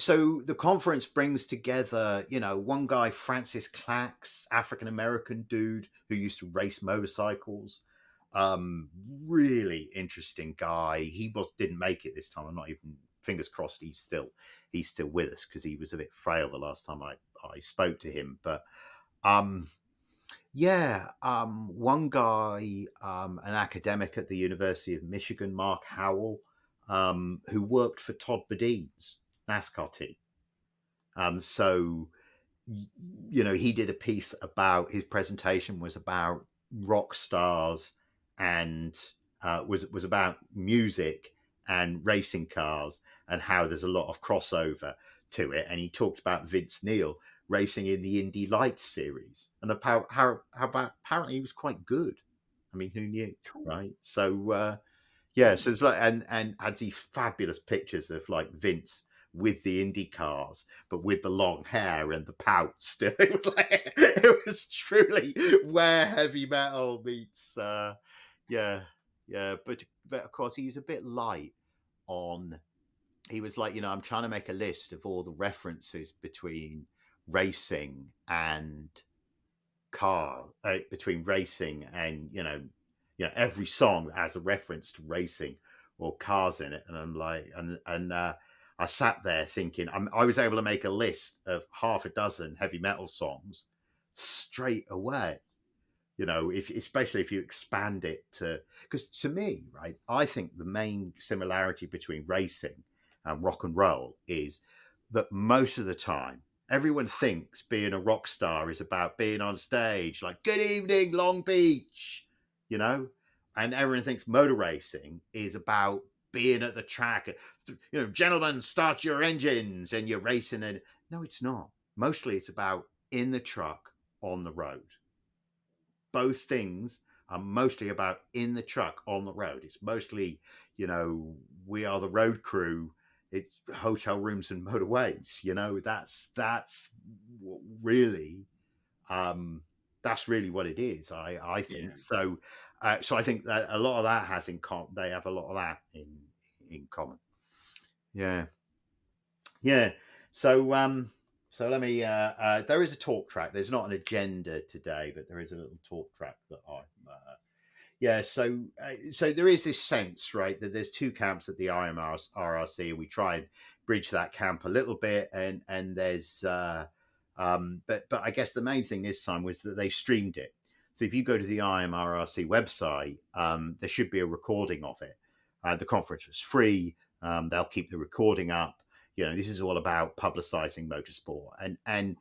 the conference brings together, one guy, Francis Clacks, African American dude who used to race motorcycles. Really interesting guy. He didn't make it this time. I'm not even, fingers crossed he's still with us, because he was a bit frail the last time I spoke to him. But one guy, an academic at the University of Michigan, Mark Howell, who worked for Todd Bodine's NASCAR team. So he did a piece about, his presentation was about rock stars and was about music and racing cars and how there's a lot of crossover to it. And he talked about Vince Neil racing in the Indy Lights series, and about how apparently he was quite good. I mean, who knew, right? So so it's like, and had these fabulous pictures of like Vince with the Indy cars, but with the long hair and the pout still. It was like, it was truly where heavy metal meets but of course he was a bit light on, he was like, I'm trying to make a list of all the references between racing and between racing and every song that has a reference to racing or cars in it. And I'm like, and I sat there thinking, I was able to make a list of half a dozen heavy metal songs straight away. Especially if you expand it to, because to me, right, I think the main similarity between racing and rock and roll is that most of the time, everyone thinks being a rock star is about being on stage, like, good evening, Long Beach, and everyone thinks motor racing is about being at the track, gentlemen, start your engines, and you're racing. And no, it's not. Mostly it's about in the truck on the road. Both things are mostly about in the truck on the road. It's mostly, we are the road crew. It's hotel rooms and motorways. That's really, that's really what it is. I think so. So I think that a lot of that has in common. They have a lot of that in common. Yeah. So let me. There is a talk track. There's not an agenda today, but there is a little talk track that So there is this sense, right, that there's two camps at the IMRRC, and we try and bridge that camp a little bit, and there's but I guess the main thing this time was that they streamed it. So if you go to the IMRRC website, there should be a recording of it. The conference was free. They'll keep the recording up. This is all about publicizing motorsport. And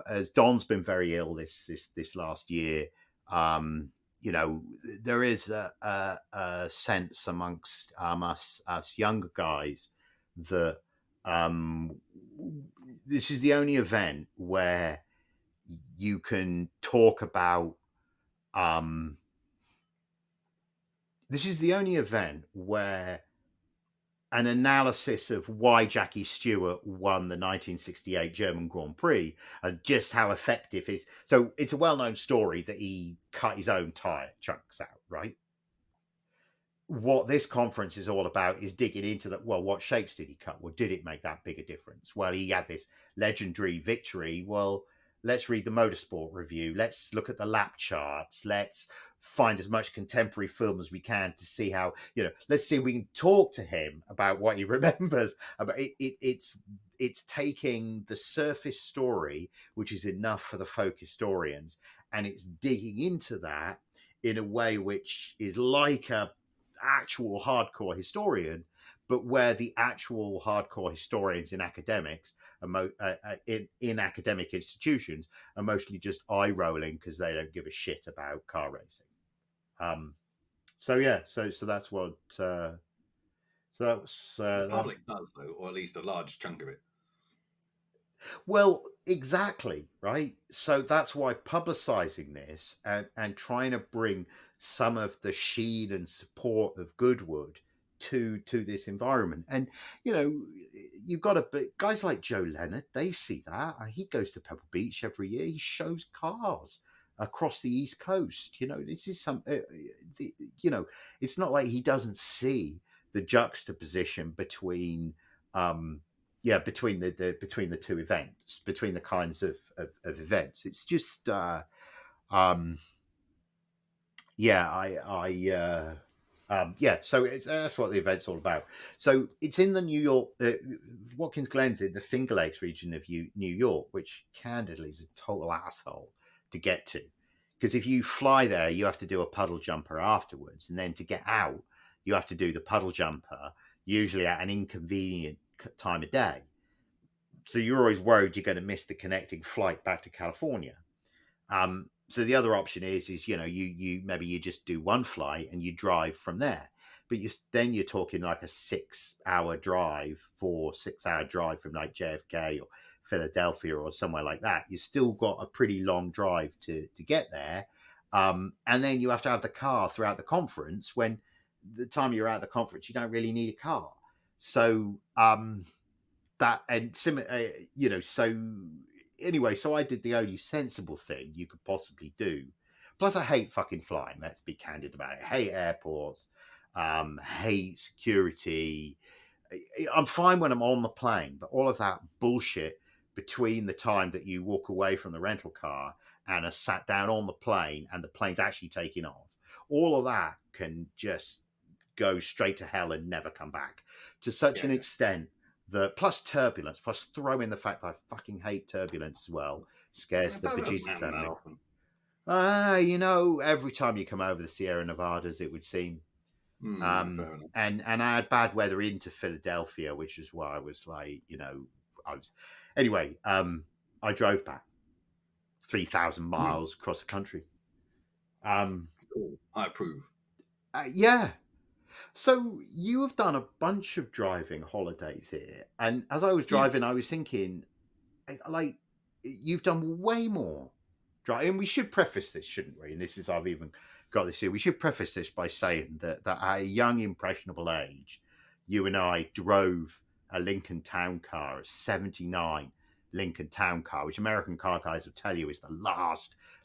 as Don's been very ill this last year, there is a sense amongst us younger guys that this is the only event where you can talk about. This is the only event where an analysis of why Jackie Stewart won the 1968 German Grand Prix and just how effective his. So it's a well-known story that he cut his own tire chunks out, right? What this conference is all about is digging into that. Well, what shapes did he cut? Well, did it make that big a difference? Well, he had this legendary victory. Well, let's read the motorsport review. Let's look at the lap charts. Let's find as much contemporary film as we can to see how, let's see if we can talk to him about what he remembers. About it's taking the surface story, which is enough for the folk historians, and it's digging into that in a way which is like a actual hardcore historian, but where the actual hardcore historians in academics in academic institutions are mostly just eye rolling because they don't give a shit about car racing. So that's what. So that was. The public does, though, or at least a large chunk of it. Well, exactly, right? So that's why publicizing this and trying to bring some of the sheen and support of Goodwood to this environment. And, you've got guys like Joe Leonard, they see that. He goes to Pebble Beach every year. He shows cars across the East Coast. This is it's not like he doesn't see the juxtaposition between between the two events, between the kinds of events. It's just so that's what the event's all about. So it's in the New York Watkins Glen's in the Finger Lakes region of New York, which candidly is a total asshole to get to, because if you fly there you have to do a puddle jumper afterwards, and then to get out you have to do the puddle jumper usually at an inconvenient time of day. So you're always worried you're going to miss the connecting flight back to California. So the other option is you maybe you just do one flight and you drive from there, but you're talking like a 6-hour drive from like JFK or Philadelphia or somewhere like that. You still got a pretty long drive to get there, and then you have to have the car throughout the conference. When the time you're at the conference, you don't really need a car. So so anyway, so I did the only sensible thing you could possibly do. Plus, I hate fucking flying. Let's be candid about it. I hate airports. Hate security. I'm fine when I'm on the plane, but all of that bullshit between the time that you walk away from the rental car and are sat down on the plane and the plane's actually taking off, all of that can just go straight to hell and never come back to such an extent. Plus turbulence, plus throw in the fact that I fucking hate turbulence as well. Scares the bejesus out of me. Every time you come over the Sierra Nevadas, it would seem. And I had bad weather into Philadelphia, which is why I was like, I drove back 3,000 miles across the country. Cool. I approve. Yeah. So you have done a bunch of driving holidays here, and as I was driving, I was thinking, like, you've done way more driving. And we should preface this, shouldn't we? And this is, I've even got this here. We should preface this by saying that at a young, impressionable age, you and I drove a Lincoln Town Car, a '79 Lincoln Town Car, which American car guys will tell you is the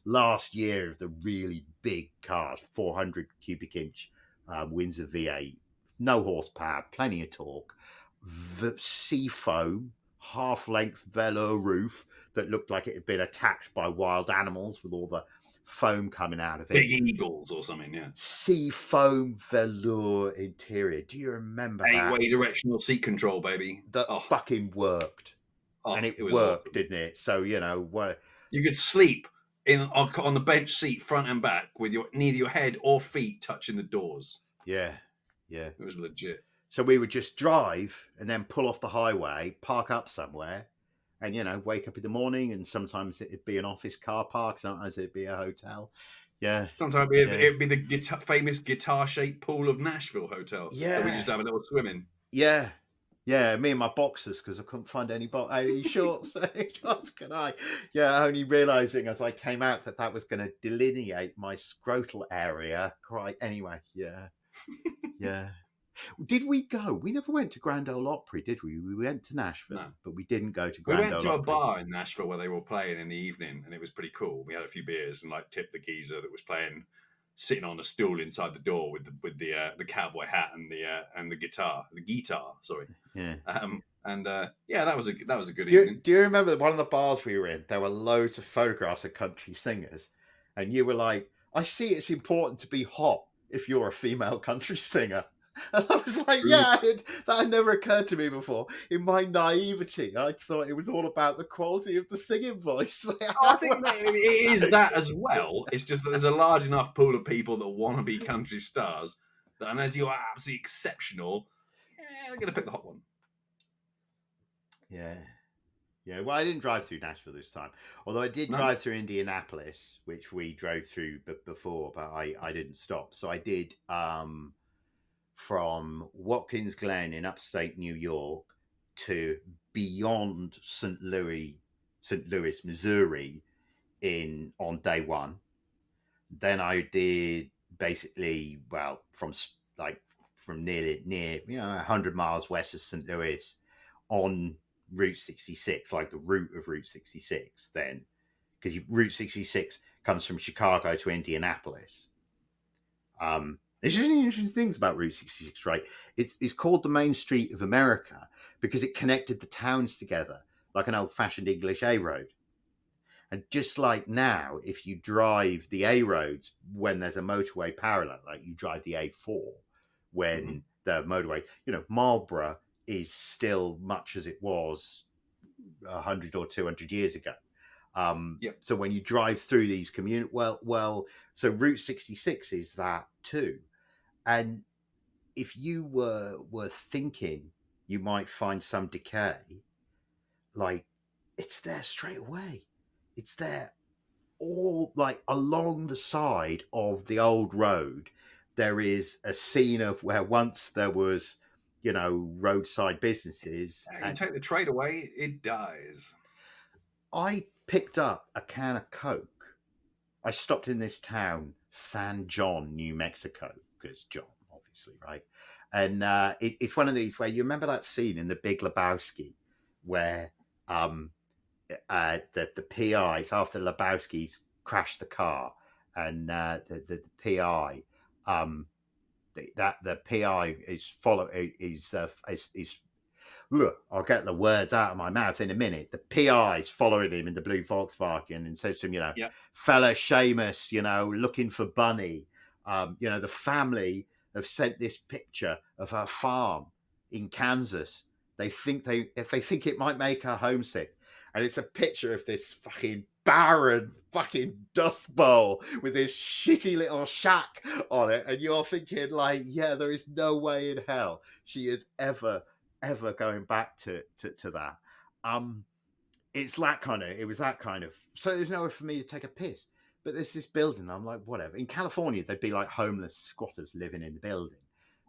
last year of the really big cars, 400 cubic inch. Windsor V8, no horsepower, plenty of torque, seafoam, half-length velour roof that looked like it had been attacked by wild animals with all the foam coming out of it. Big eagles or something, yeah. Seafoam velour interior. Do you remember that? 8-way directional seat control, baby. That fucking worked. And it worked, awesome. Didn't it? So, you could sleep on the bench seat, front and back, with neither your head or feet touching the doors. Yeah. It was legit. So we would just drive and then pull off the highway, park up somewhere, and wake up in the morning. And sometimes it'd be an office car park, sometimes it'd be a hotel. Yeah. Sometimes it'd be the famous guitar-shaped pool of Nashville Hotel. Yeah. That we just have a little swim in. Yeah. Yeah, me and my boxers, because I couldn't find any shorts. Yeah, only realizing as I came out that was going to delineate my scrotal area. Quite anyway. Yeah. Yeah. Did we go? We never went to Grand Ole Opry, did we? We went to Nashville, but we didn't go to Grand Ole Opry. We went to a bar in Nashville where they were playing in the evening, and it was pretty cool. We had a few beers and tipped the geezer that was playing, sitting on a stool inside the door with the cowboy hat and the guitar. Sorry. Yeah. That was a good evening. Do you remember one of the bars we were in? There were loads of photographs of country singers, and you were like, "I see it's important to be hot if you're a female country singer." And I was like, that had never occurred to me before. In my naivety, I thought it was all about the quality of the singing voice. I think that it is that as well. It's just that there's a large enough pool of people that want to be country stars that unless you're absolutely exceptional, they're going to pick the hot one. Yeah. Yeah, well, I didn't drive through Nashville this time. Although I did drive through Indianapolis, which we drove through before, but I didn't stop. So I did... from Watkins Glen in upstate New York to beyond St. Louis, Missouri on day one. Then I did basically, from near 100 miles west of St. Louis on Route 66, like the route of Route 66 then, because Route 66 comes from Chicago to Indianapolis. There's really interesting things about Route 66, right? It's called the Main Street of America because it connected the towns together like an old-fashioned English A road. And just like now, if you drive the A roads when there's a motorway parallel, like you drive the A4 when the motorway, Marlborough is still much as it was 100 or 200 years ago. So when you drive through these so Route 66 is that too. And if you were thinking you might find some decay, it's there straight away. It's there all along the side of the old road. There is a scene of where once there was, roadside businesses. And you take the trade away, it dies. I picked up a can of Coke. I stopped in this town, San John, New Mexico, because John, obviously, right? And it's one of these where you remember that scene in The Big Lebowski where the PIs, after Lebowski's crashed the car, and the PI, the PI is I'll get the words out of my mouth in a minute. The PI is following him in the blue Volkswagen and says to him, fella Seamus, looking for Bunny. The family have sent this picture of her farm in Kansas. They think it might make her homesick. And it's a picture of this fucking barren fucking dust bowl with this shitty little shack on it. And you're thinking there is no way in hell she is ever going back to that. It was that kind of, so there's nowhere for me to take a piss, but there's this building. I'm like, whatever. In California, they'd be like homeless squatters living in the building,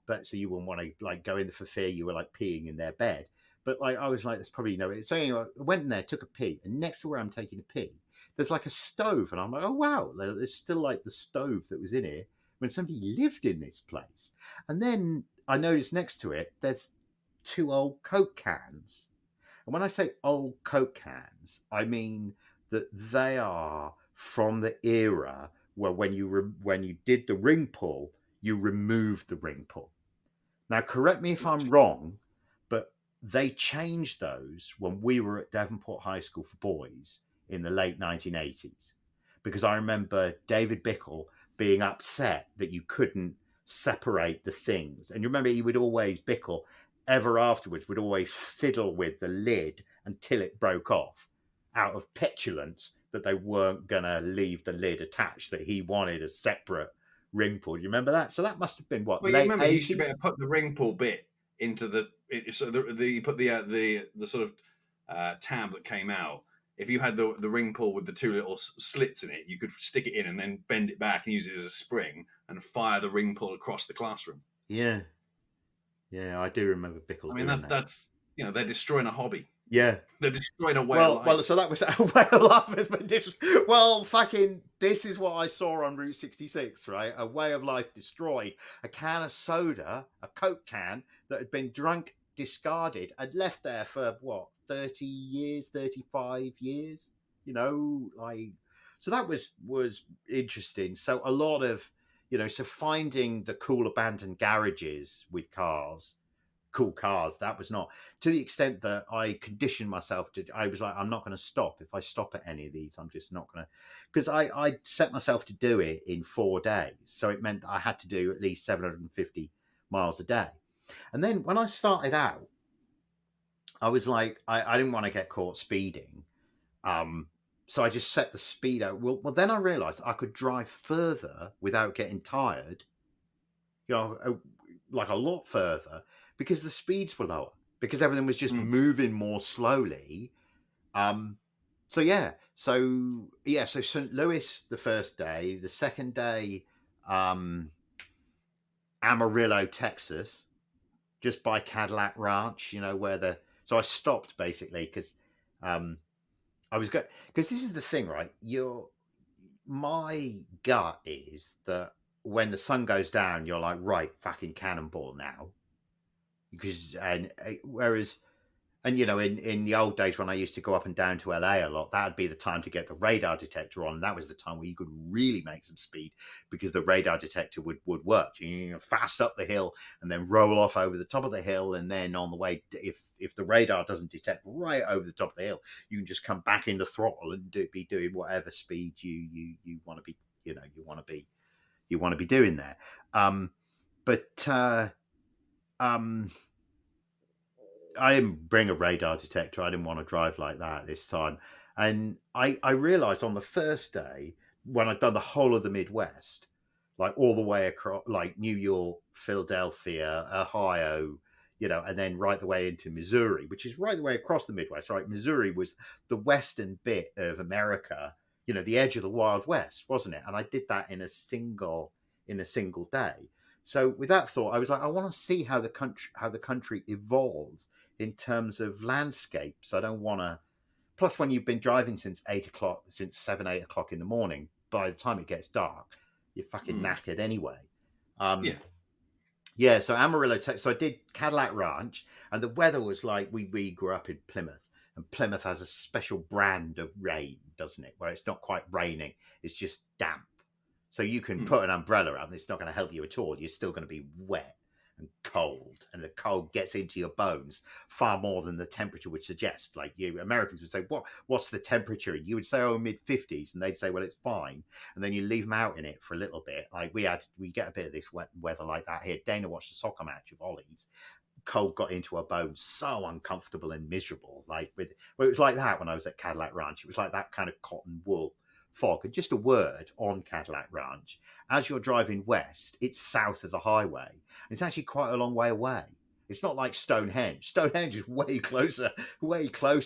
but so you wouldn't want to go in there for fear you were peeing in their bed. But I was like, there's probably no. So anyway, I went in there, took a pee, and next to where I'm taking a pee, there's a stove, and I'm like, oh wow, there's still the stove that was in here when somebody lived in this place. And then I noticed next to it, there's 2 old Coke cans. And when I say old Coke cans, I mean that they are from the era where when you did the ring pull, you removed the ring pull. Now, correct me if I'm wrong, but they changed those when we were at Devonport High School for Boys in the late 1980s. Because I remember David Bickle being upset that you couldn't separate the things. And you remember Bickle ever afterwards would always fiddle with the lid until it broke off out of petulance that they weren't gonna leave the lid attached, that he wanted a separate ring pull. You remember that? So that must have been what, Well, you late remember he used to be able 80s? to put the ring pull bit into so you put the sort of tab that came out. If you had the ring pull with the two little slits in it, you could stick it in and then bend it back and use it as a spring and fire the ring pull across the classroom. Yeah. Yeah, I do remember Bickle I mean, doing that. that's they're destroying a hobby. Yeah. They're destroying a way of life. Well, so that was a way of life has been different. Well, fucking, this is what I saw on Route 66, right? A way of life destroyed. A can of soda, a Coke can that had been drunk, discarded, and left there for what, 30 years, 35 years? You know, like, so that was interesting. So a lot of, so finding the cool abandoned garages with cool cars, that was not, to the extent that I conditioned myself to, I was like, I'm not going to stop. If I stop at any of these, I'm just not going to, because I set myself to do it in 4 days. So it meant that I had to do at least 750 miles a day. And then when I started out, I was like, I didn't want to get caught speeding. So I just set the speed out. Well, then I realized I could drive further without getting tired, like a lot further, because the speeds were lower, because everything was just moving more slowly. So St. Louis the first day, the second day, Amarillo, Texas, just by Cadillac Ranch, so I stopped basically because I was going, because this is the thing, right? My gut is that when the sun goes down, you're like, right, fucking cannonball now. Because in the old days when I used to go up and down to LA a lot, that'd be the time to get the radar detector on. And that was the time where you could really make some speed, because the radar detector would work. You fast up the hill and then roll off over the top of the hill. And then on the way, if the radar doesn't detect right over the top of the hill, you can just come back into throttle and be doing whatever speed you want to be, you want to be doing there. I didn't bring a radar detector. I didn't want to drive like that this time. And I realized on the first day, when I'd done the whole of the Midwest, like all the way across, like New York, Philadelphia, Ohio, and then right the way into Missouri, which is right the way across the Midwest, right? Missouri was the western bit of America, the edge of the Wild West, wasn't it? And I did that in a single day. So with that thought, I was like, I want to see how the country evolves in terms of landscapes. I don't want to. Plus, when you've been driving since 8 o'clock in the morning, by the time it gets dark, you're fucking knackered anyway. So Amarillo, Texas. So I did Cadillac Ranch, and the weather was like, we grew up in Plymouth, and Plymouth has a special brand of rain, doesn't it? Where it's not quite raining, it's just damp. So you can put an umbrella up and it's not going to help you at all. You're still going to be wet and cold, and the cold gets into your bones far more than the temperature would suggest. Like Americans would say, what's the temperature? And you would say, mid-50s, and they'd say, well, it's fine. And then you leave them out in it for a little bit. Like we get a bit of this wet weather like that here. Dana watched a soccer match of Ollie's. Cold got into her bones, so uncomfortable and miserable. It was like that when I was at Cadillac Ranch. It was like that kind of cotton wool fog. And just a word on Cadillac Ranch, as you're driving west, it's south of the highway. It's actually quite a long way away. It's not like Stonehenge. Stonehenge is way closer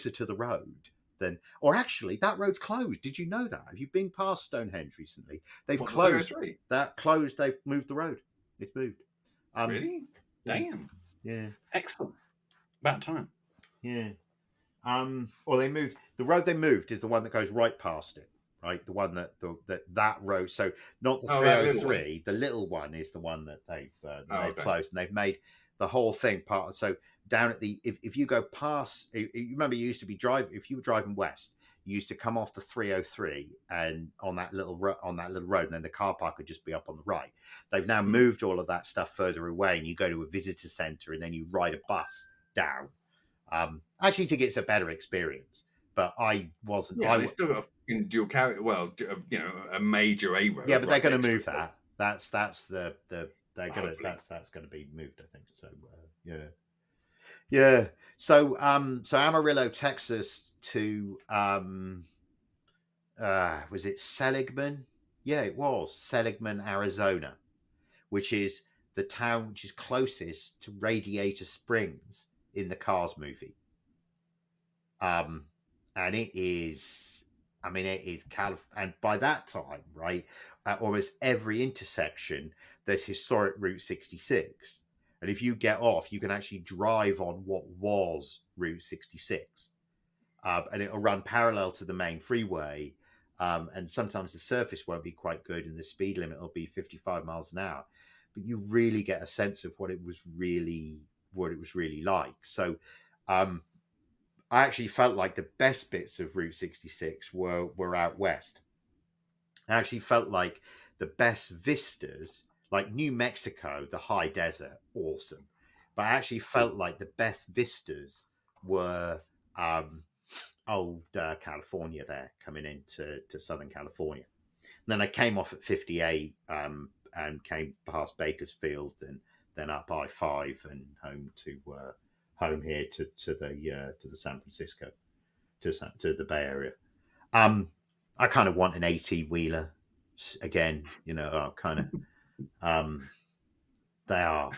to the road than, or actually that road's closed. Did you know that? Have you been past Stonehenge recently? They've closed that. They've moved the road. It's moved. Really? Damn. Yeah. Excellent. About time. Yeah. Or they moved. The road they moved is the one that goes right past it. Right, the one that road. So not the 303. The little one is the one that they've closed, and they've made the whole thing part of. So down at the, if you go past, you remember you used to be if you were driving west, you used to come off the 303 and on that little road, and then the car park would just be up on the right. They've now moved all of that stuff further away, and you go to a visitor center, and then you ride a bus down. I actually think it's a better experience. But I wasn't. Yeah, they still got a dual carry. Well, a major A road. Yeah, but they're going to move that. That's going to be moved, I think. So yeah. So Amarillo, Texas to was it Seligman? Yeah, it was Seligman, Arizona, which is the town which is closest to Radiator Springs in the Cars movie. And it is, I mean, it is and by that time, right, at almost every intersection, there's historic Route 66. And if you get off, you can actually drive on what was Route 66. And it'll run parallel to the main freeway. And sometimes the surface won't be quite good, and the speed limit will be 55 miles an hour. But you really get a sense of what it was really like. So I actually felt like the best bits of Route 66 were out west. I actually felt like the best vistas, like New Mexico, the high desert, awesome. But I actually felt like the best vistas were old California there, coming into Southern California. And then I came off at 58 and came past Bakersfield and then up I-5 and home here to the San Francisco, to the Bay Area. I kind of want an 18 wheeler again, kind of. They are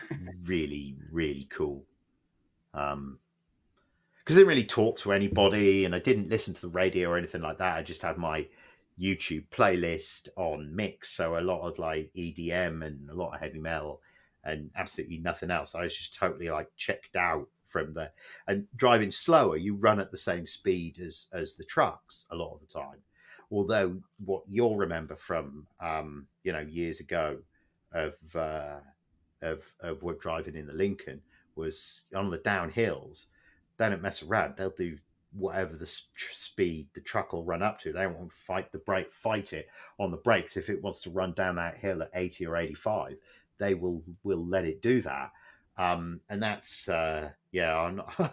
really, really cool. Because I didn't really talk to anybody, and I didn't listen to the radio or anything like that. I just had my YouTube playlist on mix, so a lot of like EDM and a lot of heavy metal, and absolutely nothing else. I was just totally like checked out from the. And driving slower, you run at the same speed as the trucks a lot of the time. Although what you'll remember from years ago of driving in the Lincoln was on the downhills. They don't mess around. They'll do whatever the speed the truck will run up to. They won't fight it on the brakes. If it wants to run down that hill at 80 or 85, they will let it do that. And that's I'm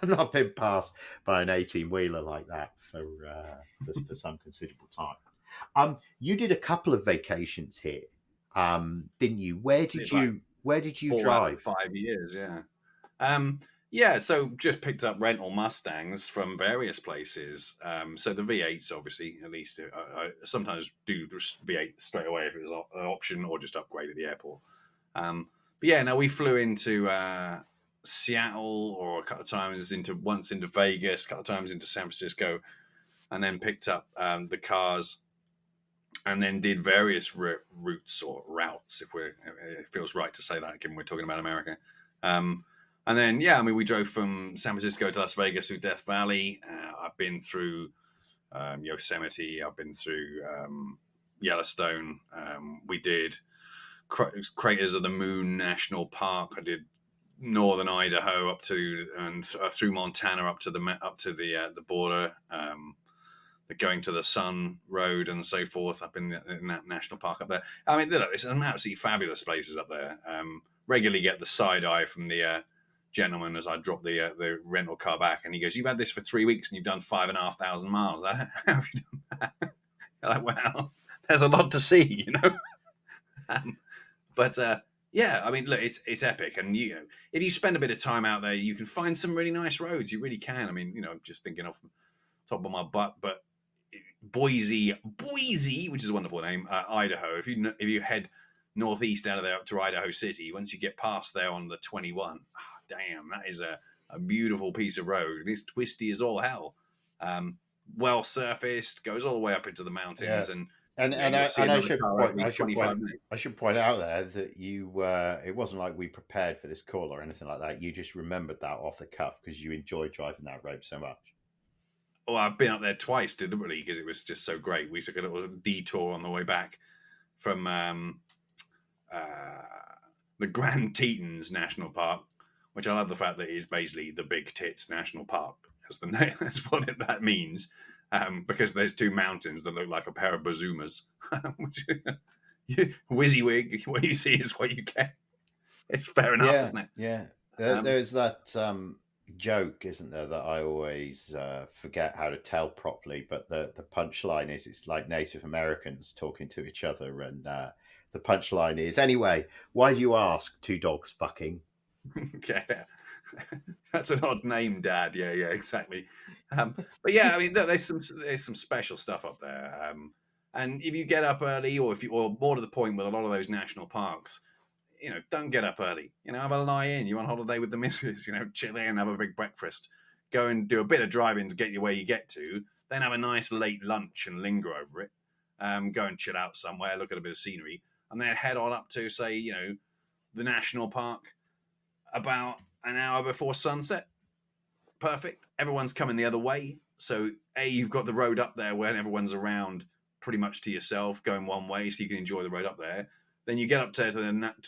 not been passed by an 18-wheeler like that for some considerable time. You did a couple of vacations here, didn't you? Where did you drive? 5 years, yeah. So just picked up rental Mustangs from various places. So the V8s, obviously, at least I sometimes do V8 straight away if it was an option, or just upgrade at the airport. But yeah, now we flew into Seattle, or a couple of times once into Vegas, a couple of times into San Francisco, and then picked up the cars, and then did various routes or routes, if it feels right to say that, given we're talking about America. And then, we drove from San Francisco to Las Vegas through Death Valley. I've been through Yosemite. I've been through Yellowstone. We did Craters of the Moon National Park. I did northern Idaho up to and through Montana up to the border. Going to the Sun Road and so forth up in that national park up there. I mean, it's some absolutely fabulous places up there. Regularly get the side eye from the gentleman as I drop the rental car back, and he goes, "You've had this for 3 weeks and you've done 5,500 miles. How have you done that?" You're like, well, there's a lot to see, But I mean, look, it's epic, and if you spend a bit of time out there, you can find some really nice roads. You really can. I mean, I'm just thinking off the top of my butt, but Boise, which is a wonderful name, Idaho. If you head northeast out of there up to Idaho City, once you get past there on the 21, damn, that is a beautiful piece of road. It's twisty as all hell. Well surfaced, goes all the way up into the mountains, I should point out there that you it wasn't like we prepared for this call or anything like that. You just remembered that off the cuff because you enjoyed driving that road so much. Well, I've been up there twice deliberately because it was just so great. We took a little detour on the way back from the Grand Tetons National Park, which I love the fact that it is basically the Big Tits National Park. That's the name. That's what that means. Because there's two mountains that look like a pair of bazoomas. WYSIWYG, what you see is what you get. It's fair enough, isn't it? Yeah. There's that joke, isn't there, that I always forget how to tell properly, but the punchline is it's like Native Americans talking to each other, and the punchline is, anyway, why do you ask? Two dogs fucking. Yeah. That's an odd name, Dad. Yeah, exactly. But yeah, I mean, there's some special stuff up there. And if you get up early, or more to the point with a lot of those national parks, don't get up early. Have a lie in. You're on holiday with the missus. Chill in, have a big breakfast, go and do a bit of driving to get you where you get to. Then have a nice late lunch and linger over it. Go and chill out somewhere, look at a bit of scenery, and then head on up to, say, the national park about an hour before sunset. Perfect. Everyone's coming the other way. So, you've got the road up there where everyone's around pretty much to yourself, going one way, so you can enjoy the road up there. Then you get up to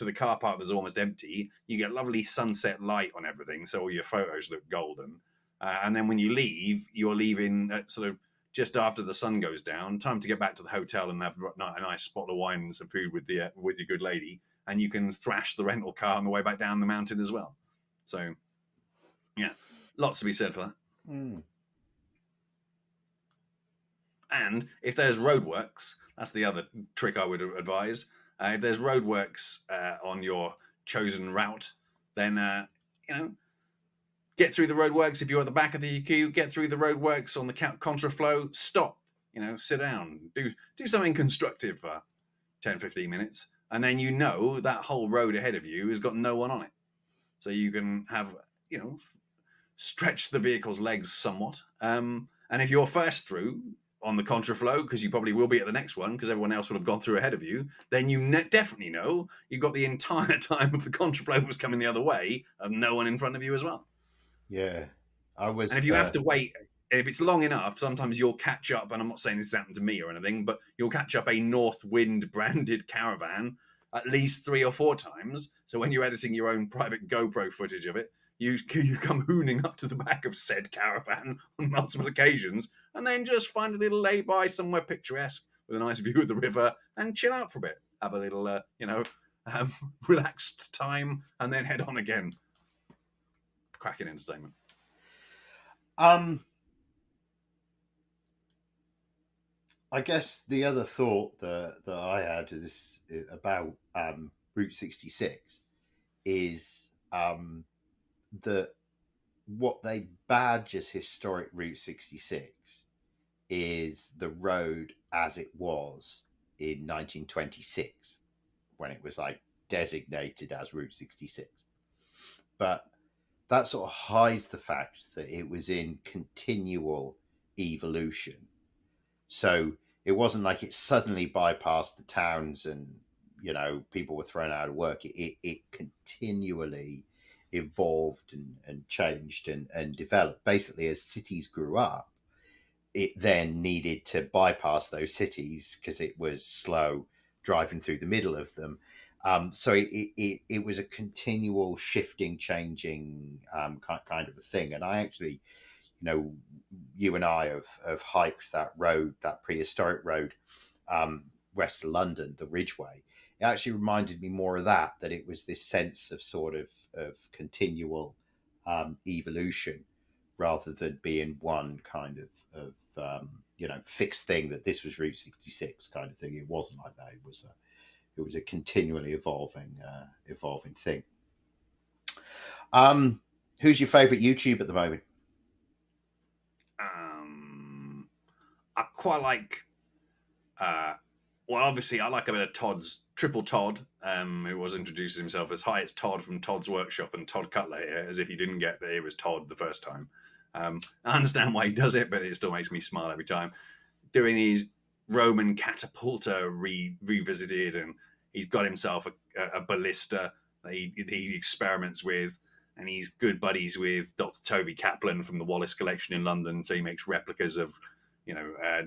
the car park that's almost empty. You get lovely sunset light on everything, so all your photos look golden. And then when you leave, you're leaving at sort of just after the sun goes down. Time to get back to the hotel and have a nice bottle of wine and some food with your good lady, and you can thrash the rental car on the way back down the mountain as well. So, yeah, lots to be said for that. Mm. And if there's roadworks, that's the other trick I would advise. If there's roadworks on your chosen route, then get through the roadworks. If you're at the back of the queue, get through the roadworks on the contraflow. Stop. Sit down. Do something constructive for 10, 15 minutes, and then that whole road ahead of you has got no one on it, so you can have stretch the vehicle's legs somewhat. And if you're first through on the contraflow, because you probably will be at the next one because everyone else will have gone through ahead of you, then you definitely know you've got the entire time of the contraflow was coming the other way and no one in front of you as well. Yeah, I was. And if you have to wait, if it's long enough, sometimes you'll catch up, and I'm not saying this has happened to me or anything, but you'll catch up a Northwind branded caravan at least 3 or 4 times. So when you're editing your own private GoPro footage of it, you come hooning up to the back of said caravan on multiple occasions, and then just find a little lay-by somewhere picturesque with a nice view of the river and chill out for a bit. Have a little, relaxed time, and then head on again. Cracking entertainment. I guess the other thought that I had is about Route 66 is that what they badge as historic Route 66 is the road as it was in 1926 when it was designated as Route 66. But that sort of hides the fact that it was in continual evolution. So it wasn't like it suddenly bypassed the towns and, people were thrown out of work. It continually evolved and changed and developed. Basically, as cities grew up, it then needed to bypass those cities because it was slow driving through the middle of them. So it was a continual shifting, changing kind of a thing. And I actually, you and I have hiked that road, that prehistoric road, west of London, the Ridgeway. It actually reminded me more of that it was this sense of sort of continual evolution rather than being one kind of fixed thing that this was Route 66 kind of thing. It wasn't like that. It was a continually evolving thing. Who's your favorite YouTube at the moment? I quite like. Well, obviously, I like a bit of Todd's Triple Todd, who was introducing himself as, "Hi, it's Todd from Todd's Workshop and Todd Cutler here," as if you didn't get that it was Todd the first time. I understand why he does it, but it still makes me smile every time. Doing his Roman catapulta revisited, and he's got himself a ballista that he experiments with, and he's good buddies with Dr. Toby Kaplan from the Wallace Collection in London, so he makes replicas of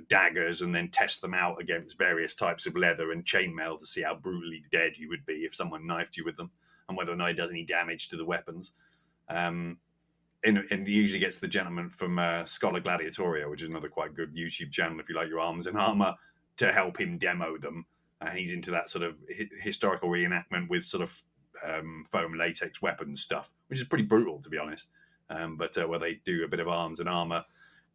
daggers and then test them out against various types of leather and chainmail to see how brutally dead you would be if someone knifed you with them, and whether or not it does any damage to the weapons. And he usually gets the gentleman from Scholar Gladiatoria, which is another quite good YouTube channel if you like your arms and armor, to help him demo them. And he's into that sort of historical reenactment with sort of foam latex weapons stuff, which is pretty brutal, to be honest. But where they do a bit of arms and armor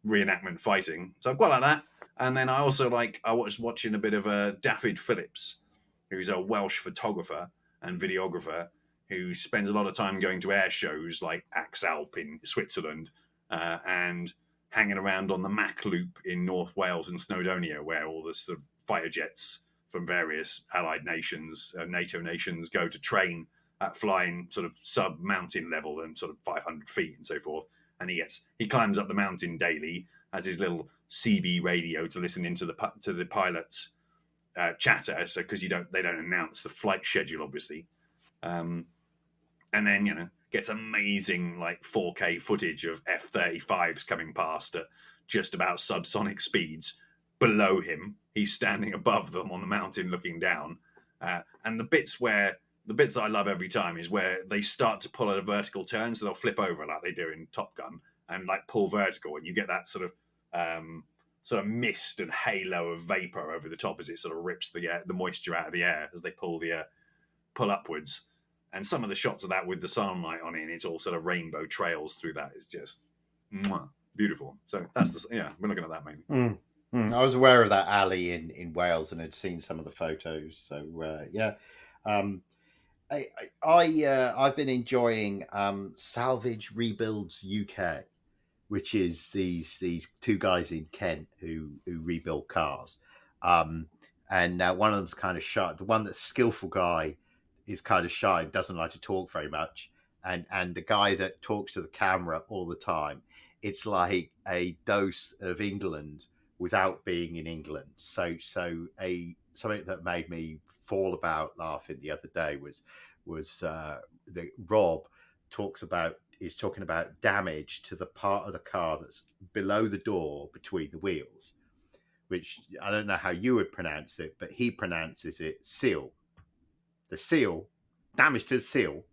reenactment fighting. So I quite like that. And then I also I was watching a bit of David Phillips, who's a Welsh photographer and videographer who spends a lot of time going to air shows like Axalp in Switzerland and hanging around on the Mac Loop in North Wales and Snowdonia, where all the sort of fighter jets from various allied nations, NATO nations, go to train at flying sort of sub-mountain level and sort of 500 feet and so forth. And he climbs up the mountain daily, has his little CB radio to listen into the pilots' chatter, so because they don't announce the flight schedule, obviously, and then gets amazing like 4K footage of F-35s coming past at just about subsonic speeds below him. He's standing above them on the mountain looking down, and the bits that I love every time is where they start to pull at a vertical turn, so they'll flip over like they do in Top Gun and like pull vertical, and you get that sort of mist and halo of vapor over the top as it sort of rips the moisture out of the air as they pull upwards. And some of the shots of that with the sunlight on it, it's all sort of rainbow trails through that. It's just beautiful. So that's we're looking at that mainly. I was aware of that alley in Wales and had seen some of the photos. So I've been enjoying Salvage Rebuilds UK, which is these two guys in Kent who rebuild cars, and one of them's kind of shy. The one that's skillful guy is kind of shy and doesn't like to talk very much, and the guy that talks to the camera all the time, it's like a dose of England without being in England. So something that made me fall about laughing the other day was that Rob is talking about damage to the part of the car that's below the door between the wheels, which I don't know how you would pronounce it, but he pronounces it seal. The seal, damage to the seal.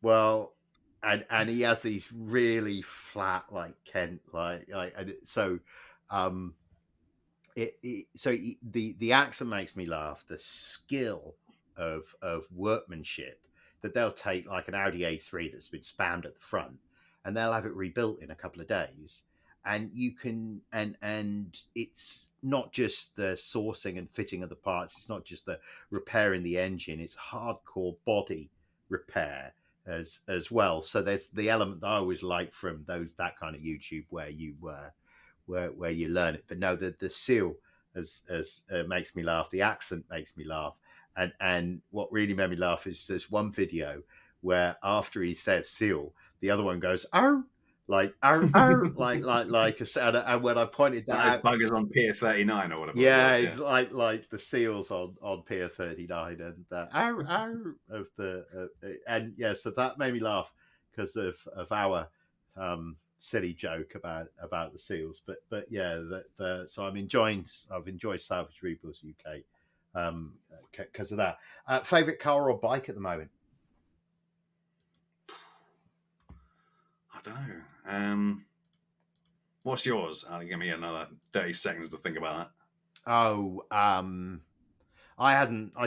Well, and he has these really flat, like Kent, and so the accent makes me laugh. The skill of workmanship that they'll take like an Audi A3 that's been spammed at the front, and they'll have it rebuilt in a couple of days. And you can, and it's not just the sourcing and fitting of the parts. It's not just the repairing the engine. It's hardcore body repair as well. So there's the element that I always like from that kind of YouTube where you learn it. But no, the seal as makes me laugh. The accent makes me laugh. And what really made me laugh is there's one video where after he says seal, the other one goes, "Oh," like "Oh," like a sound. And when I pointed that out, buggers on Pier 39 or whatever. Yeah, it's like the seals on Pier 39 and "Oh" of the and yeah, so that made me laugh because of our silly joke about the seals. But yeah, so I've enjoyed Salvage Rebuilds UK because of that. Favorite car or bike at the moment? I don't know. What's yours? Give me another 30 seconds to think about that. Oh, I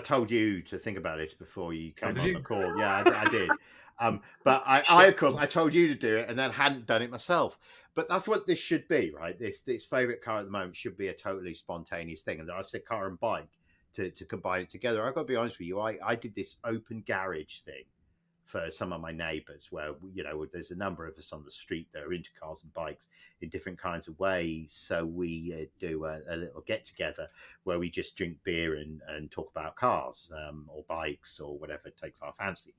told you to think about this before you came on the call. Yeah, I did. But I of course I told you to do it and then hadn't done it myself. But that's what this should be, right? This favorite car at the moment should be a totally spontaneous thing. And I've said car and bike to combine it together. I've got to be honest with you. I did this open garage thing for some of my neighbors where, there's a number of us on the street that are into cars and bikes in different kinds of ways. So we do a little get together where we just drink beer and talk about cars or bikes or whatever takes our fancy.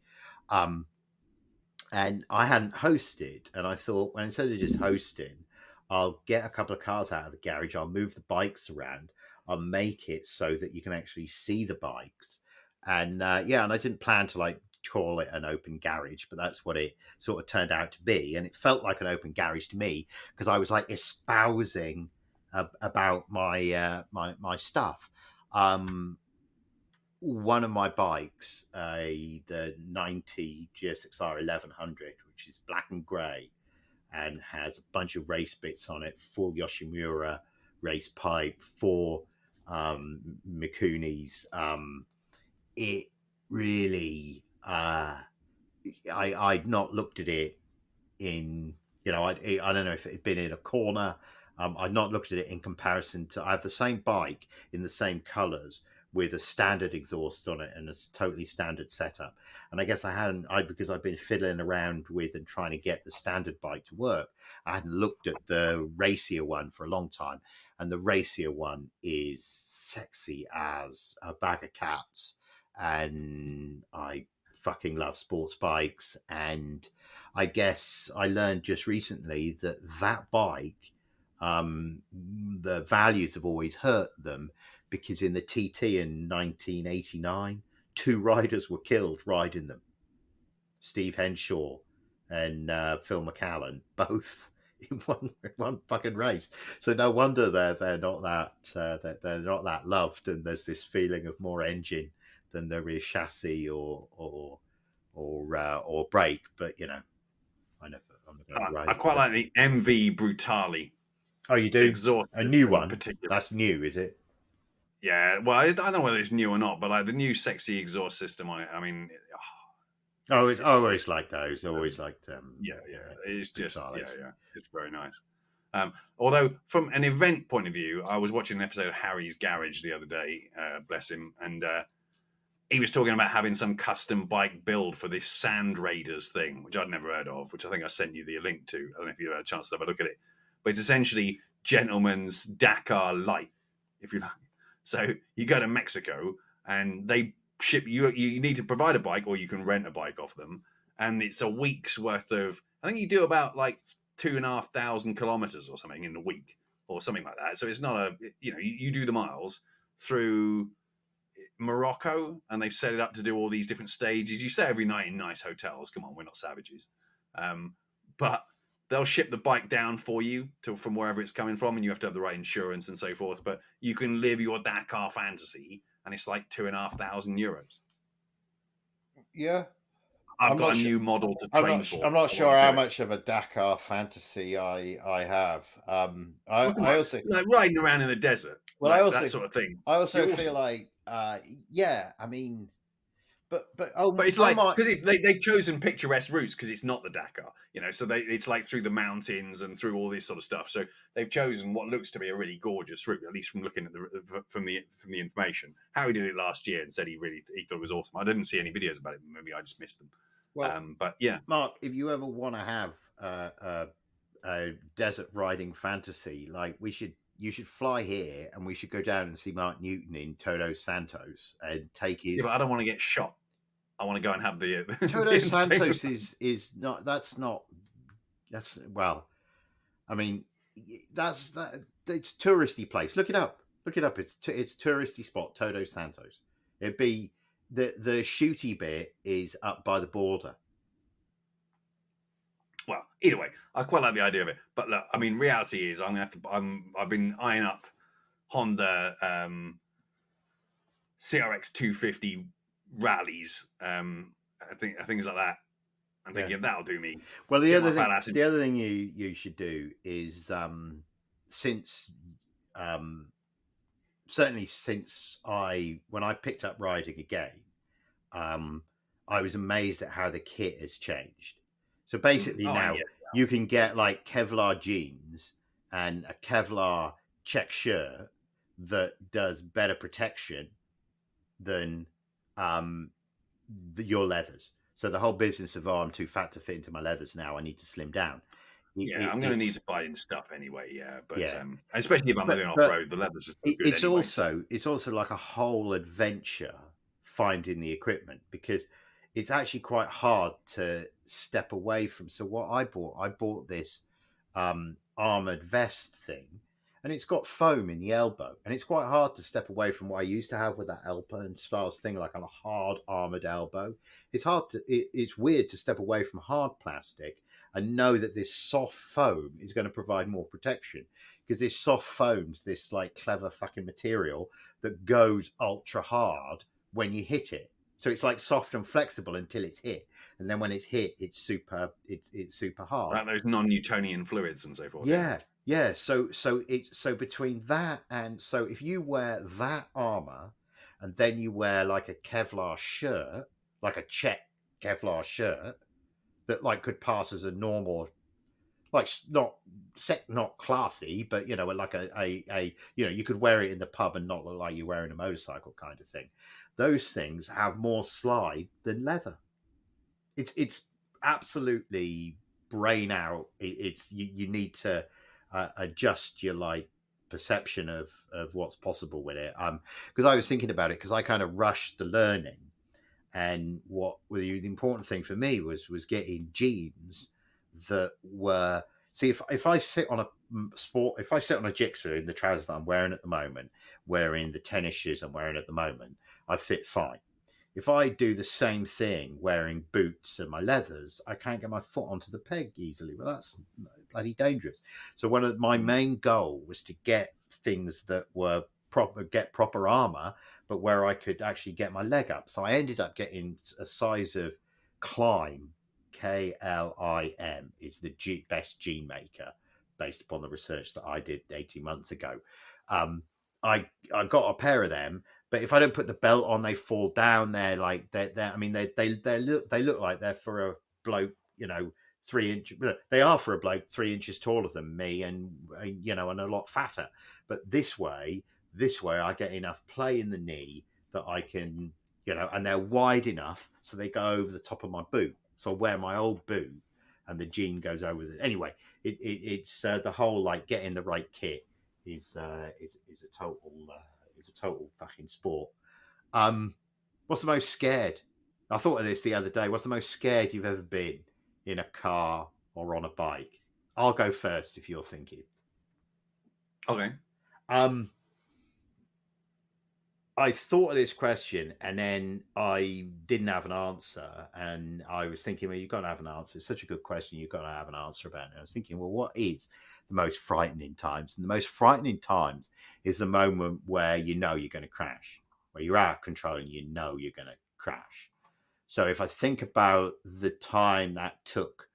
And I hadn't hosted, and I thought, well, instead of just hosting, I'll get a couple of cars out of the garage. I'll move the bikes around. I'll make it so that you can actually see the bikes. And and I didn't plan to call it an open garage, but that's what it sort of turned out to be. And it felt like an open garage to me because I was espousing about my my stuff. One of my bikes, the 90 GSXR 1100, which is black and grey and has a bunch of race bits on it, full Yoshimura race pipe, 4 Mikunis. It really, I'd not looked at it in, I don't know if it had been in a corner. I'd not looked at it in comparison to, I have the same bike in the same colours with a standard exhaust on it and a totally standard setup. And I guess because I've been fiddling around with and trying to get the standard bike to work, I hadn't looked at the racier one for a long time. And the racier one is sexy as a bag of cats. And I fucking love sports bikes. And I guess I learned just recently that bike, the values have always hurt them, because in the TT in 1989, 2 riders were killed riding them. Steve Henshaw and Phil McCallan, both in one fucking race. So no wonder they're not that loved, and there's this feeling of more engine than there is chassis or brake. But I'm not going to ride. I quite like the MV Brutale. Oh, you do? Exhaust a new one. Particular. That's new, is it? Yeah. Well, I don't know whether it's new or not, but like the new sexy exhaust system on it. I mean. I always like those. Always liked yeah. It's just yeah. It's very nice. Although from an event point of view, I was watching an episode of Harry's Garage the other day, bless him, and he was talking about having some custom bike build for this Sand Raiders thing, which I'd never heard of, which I think I sent you the link to. I don't know if you had a chance to have a look at it, but it's essentially gentleman's Dakar light, if you like. So you go to Mexico and they ship you need to provide a bike, or you can rent a bike off them, and it's a week's worth of, I think you do about like 2,500 kilometers or something in a week or something like that. So it's not you do the miles through Morocco, and they've set it up to do all these different stages. You stay every night in nice hotels. Come on, we're not savages. But they'll ship the bike down for you from wherever it's coming from, and you have to have the right insurance and so forth. But you can live your Dakar fantasy, and it's like €2,500. Yeah. I've got a new model to train for. I'm not sure how much of a Dakar fantasy I have. I also like riding around in the desert. Well, like I also that sort of thing. I also feel like yeah. I mean, but it's like because they've chosen picturesque routes because it's not the Dakar, So it's like through the mountains and through all this sort of stuff. So they've chosen what looks to be a really gorgeous route, at least from looking at from the information. Harry did it last year and said he thought it was awesome. I didn't see any videos about it. Maybe I just missed them. Well, but yeah, Mark, if you ever want to have a desert riding fantasy, like you should fly here, and we should go down and see Mark Newton in Todos Santos and take his. Yeah, but I don't want to get shot. I want to go and have the Todos Santos is not. Well, I mean, it's touristy place. Look it up. It's touristy spot. Todos Santos. It'd be the shooty bit is up by the border. Well, either way, I quite like the idea of it. But look, I mean, reality is I've been eyeing up Honda CRX 250 rallies. I think things like that. I'm thinking that'll do me. Well, the other thing you should do is certainly since when I picked up riding again, I was amazed at how the kit has changed. So basically you can get like Kevlar jeans and a Kevlar check shirt that does better protection than your leathers. So the whole business of I'm too fat to fit into my leathers now, I need to slim down. I'm going to need to buy in stuff anyway. Yeah, but especially if I'm doing off road, the leathers just look good anyway. It's also like a whole adventure finding the equipment, because it's actually quite hard to step away from. So what I bought this armored vest thing, and it's got foam in the elbow, and it's quite hard to step away from what I used to have with that Alpine styles thing, like on a hard armored elbow. It's weird to step away from hard plastic and know that this soft foam is going to provide more protection, because this soft foam's this like clever fucking material that goes ultra hard when you hit it. So it's like soft and flexible until it's hit, and then when it's hit, it's super hard. Like those non-Newtonian fluids and so forth. Yeah. So between that and if you wear that armor, and then you wear like a Kevlar shirt, like a check Kevlar shirt that like could pass as a normal, like not classy, but like a you could wear it in the pub and not look like you're wearing a motorcycle kind of thing. Those things have more slide than leather. It's absolutely brain out. It's you need to adjust your like perception of what's possible with it. Because I was thinking about it because I kind of rushed the learning, and what the important thing for me was getting jeans that were, see, if I sit on a sport, if I sit on a jigsaw in the trousers that I'm wearing at the moment, wearing the tennis shoes I'm wearing at the moment, I fit fine. If I do the same thing wearing boots and my leathers, I can't get my foot onto the peg easily. Well, that's bloody dangerous. So one of my main goal was to get things that were proper armor, but where I could actually get my leg up. So I ended up getting a size of Climb, KLIM, is the best jean maker based upon the research that I did 18 months ago. I got a pair of them, but if I don't put the belt on, they fall down. They're like I mean, they look like they're for a bloke, 3 inches. They are for a bloke 3 inches taller than me, and and a lot fatter. But this way I get enough play in the knee that I can, and they're wide enough so they go over the top of my boot. So I wear my old boot, and the jean goes over it. Anyway, it's the whole like getting the right kit is a total fucking sport. What's the most scared? I thought of this the other day. What's the most scared you've ever been in a car or on a bike? I'll go first if you're thinking. Okay. I thought of this question and then I didn't have an answer, and I was thinking, well, you've got to have an answer. It's such a good question. You've got to have an answer about it. And I was thinking, well, what is the most frightening times? And the most frightening times is the moment where you're going to crash, where you're out of control and you're going to crash. So if I think about the time that took,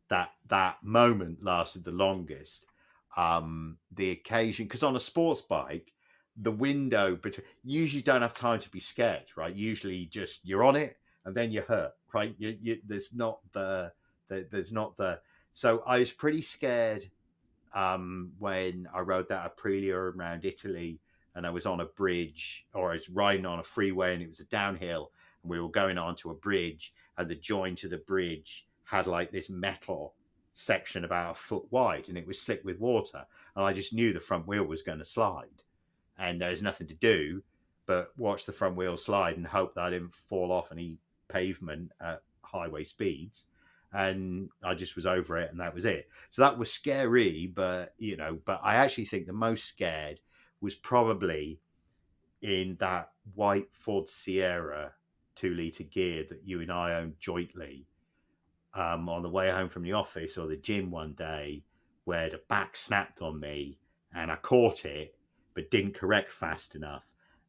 that moment lasted the longest, the occasion, because on a sports bike, the window between, usually don't have time to be scared, right? Usually just you're on it and then you're hurt, right? There's not the so I was pretty scared when I rode that Aprilia around Italy, and I was on a bridge, or I was riding on a freeway, and it was a downhill, and we were going onto a bridge, and the join to the bridge had like this metal section about a foot wide, and it was slick with water, and I just knew the front wheel was going to slide, and there's nothing to do but watch the front wheel slide and hope that I didn't fall off and eat pavement at highway speeds. And I just was over it, and that was it. So that was scary, but but I actually think the most scared was probably in that white Ford Sierra 2-litre gear that you and I owned jointly, on the way home from the office or the gym one day, where the back snapped on me and I caught it but didn't correct fast enough,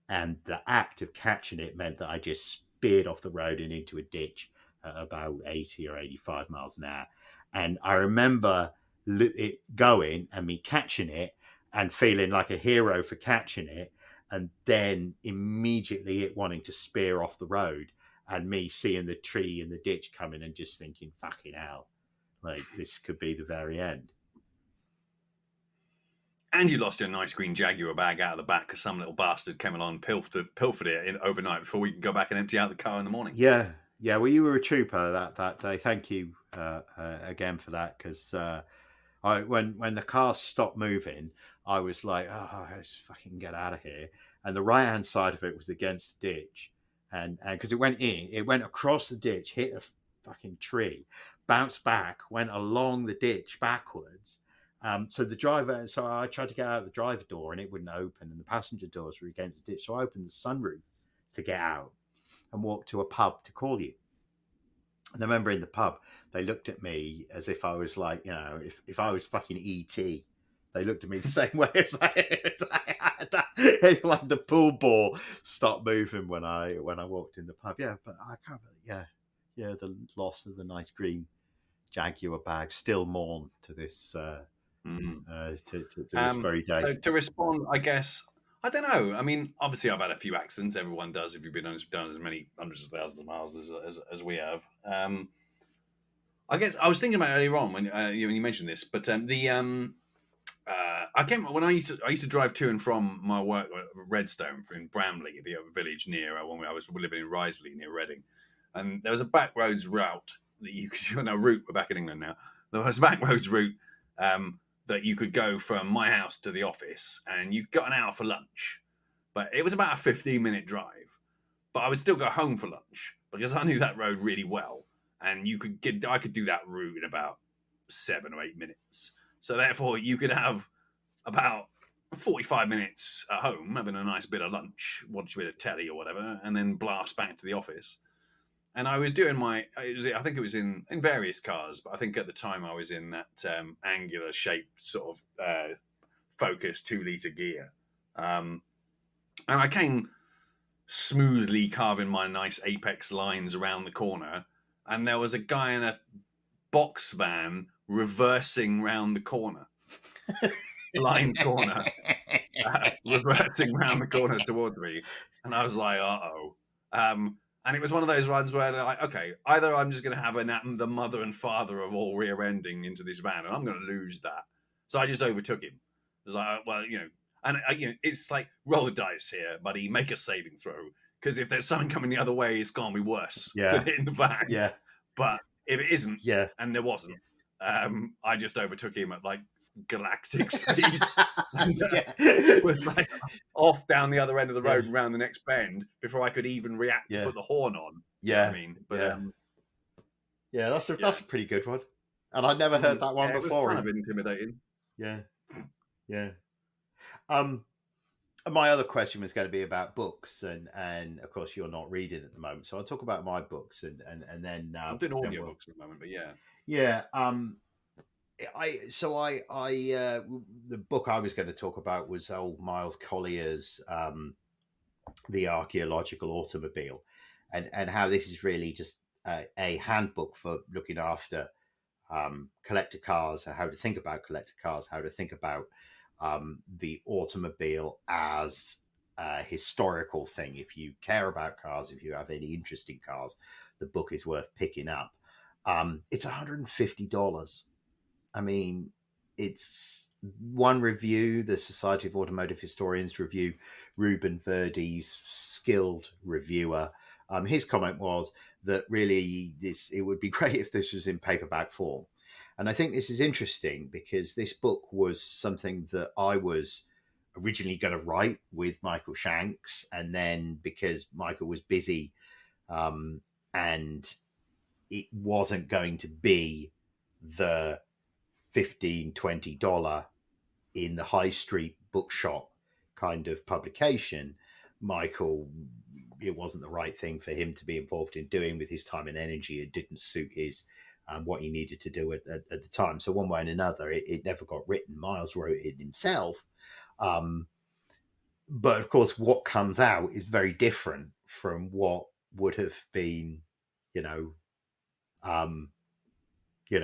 and the act of catching it meant that I just speared off the road and into a ditch at about 80 or 85 miles an hour. And I remember it going and me catching it and feeling like a hero for catching it, and then immediately it wanting to spear off the road, and me seeing the tree in the ditch coming and just thinking, fucking hell, like this could be the very end. And you lost your nice green Jaguar bag out of the back because some little bastard came along and pilfered it overnight before we can go back and empty out the car in the morning. Yeah. Well, you were a trooper that day. Thank you again for that, because when the car stopped moving, I was like, oh, let's fucking get out of here. And the right hand side of it was against the ditch, and because it went across the ditch, hit a fucking tree, bounced back, went along the ditch backwards. So I tried to get out of the driver door and it wouldn't open, and the passenger doors were against the ditch. So I opened the sunroof to get out and walked to a pub to call you. And I remember in the pub, they looked at me as if I was like, if I was fucking E.T. They looked at me the same way as like the pool ball stopped moving when I walked in the pub. Yeah, but I can't. Yeah, the loss of the nice green Jaguar bag still mourn to this to this very day. So to respond, I guess, I don't know. I mean, obviously, I've had a few accidents. Everyone does. If you've done as many hundreds of thousands of miles as we have. I guess I was thinking about it earlier on when you mentioned this, but I came when I used to drive to and from my work at Redstone in Bramley, the village near when I was living in Risley near Reading, and there was a back roads route that you could route. We're back in England now. There was a back roads route that you could go from my house to the office, and you got an hour for lunch, but it was about a 15-minute drive. But I would still go home for lunch because I knew that road really well, and I could do that route in about 7 or 8 minutes. So therefore, you could have about 45 minutes at home, having a nice bit of lunch, watch a bit of telly or whatever, and then blast back to the office. And I was doing I think it was in various cars, but I think at the time I was in that angular shaped sort of Focus 2-litre gear. And I came smoothly carving my nice apex lines around the corner, and there was a guy in a box van reversing round the corner. Blind corner, reversing round the corner towards me, and I was like, "Uh-oh." And it was one of those ones where they're like, "Okay, either I'm just going to have the mother and father of all rear-ending into this van, and I'm going to lose that." So I just overtook him. I was like, "Well, and it's like roll the dice here, buddy. Make a saving throw, because if there's something coming the other way, it's going to be worse than hitting the van." Yeah. But if it isn't, Yeah. and there wasn't, I just overtook him at like galactic speed. And, was like off down the other end of the road and round the next bend before I could even react to put the horn on. Yeah, I mean, but that's a pretty good one, and I'd never heard that one before. It was kind of intimidating. Yeah. My other question was going to be about books, and of course you're not reading at the moment, so I'll talk about my books, and then I'm doing audio books at the moment, but the book I was going to talk about was old Miles Collier's The Archaeological Automobile, and how this is really just a handbook for looking after collector cars, and how to think about collector cars, how to think about the automobile as a historical thing. If you care about cars, if you have any interest in cars, the book is worth picking up. It's $150. I mean, it's one review, the Society of Automotive Historians review, Ruben Verdi's skilled reviewer. His comment was that really it would be great if this was in paperback form. And I think this is interesting because this book was something that I was originally going to write with Michael Shanks. And then because Michael was busy and it wasn't going to be the $15, $20 in the high street bookshop kind of publication, Michael, it wasn't the right thing for him to be involved in doing with his time and energy. It didn't suit his what he needed to do at the time. So one way and another, it never got written. Miles wrote it himself. But of course, what comes out is very different from what would have been,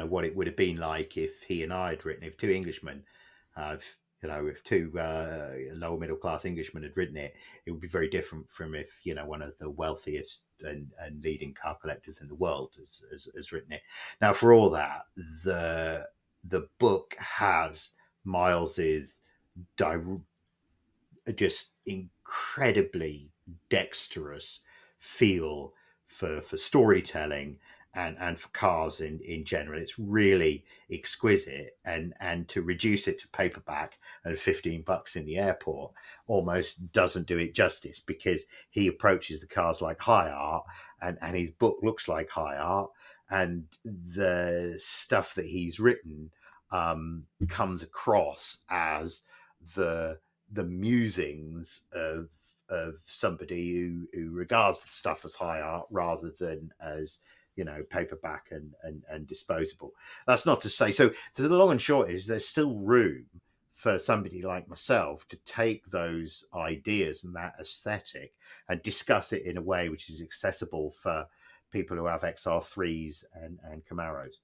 what it would have been like if he and I had written, if two Englishmen, if two lower middle class Englishmen had written it, it would be very different from if, one of the wealthiest and leading car collectors in the world has written it. Now, for all that, the book has Miles's just incredibly dexterous feel for storytelling and for cars in general. It's really exquisite, and to reduce it to paperback at $15 in the airport almost doesn't do it justice, because he approaches the cars like high art, and his book looks like high art, and the stuff that he's written comes across as the musings of somebody who regards the stuff as high art rather than as paperback and disposable. That's not to say, so the long and short is there's still room for somebody like myself to take those ideas and that aesthetic and discuss it in a way which is accessible for people who have XR3s and Camaros.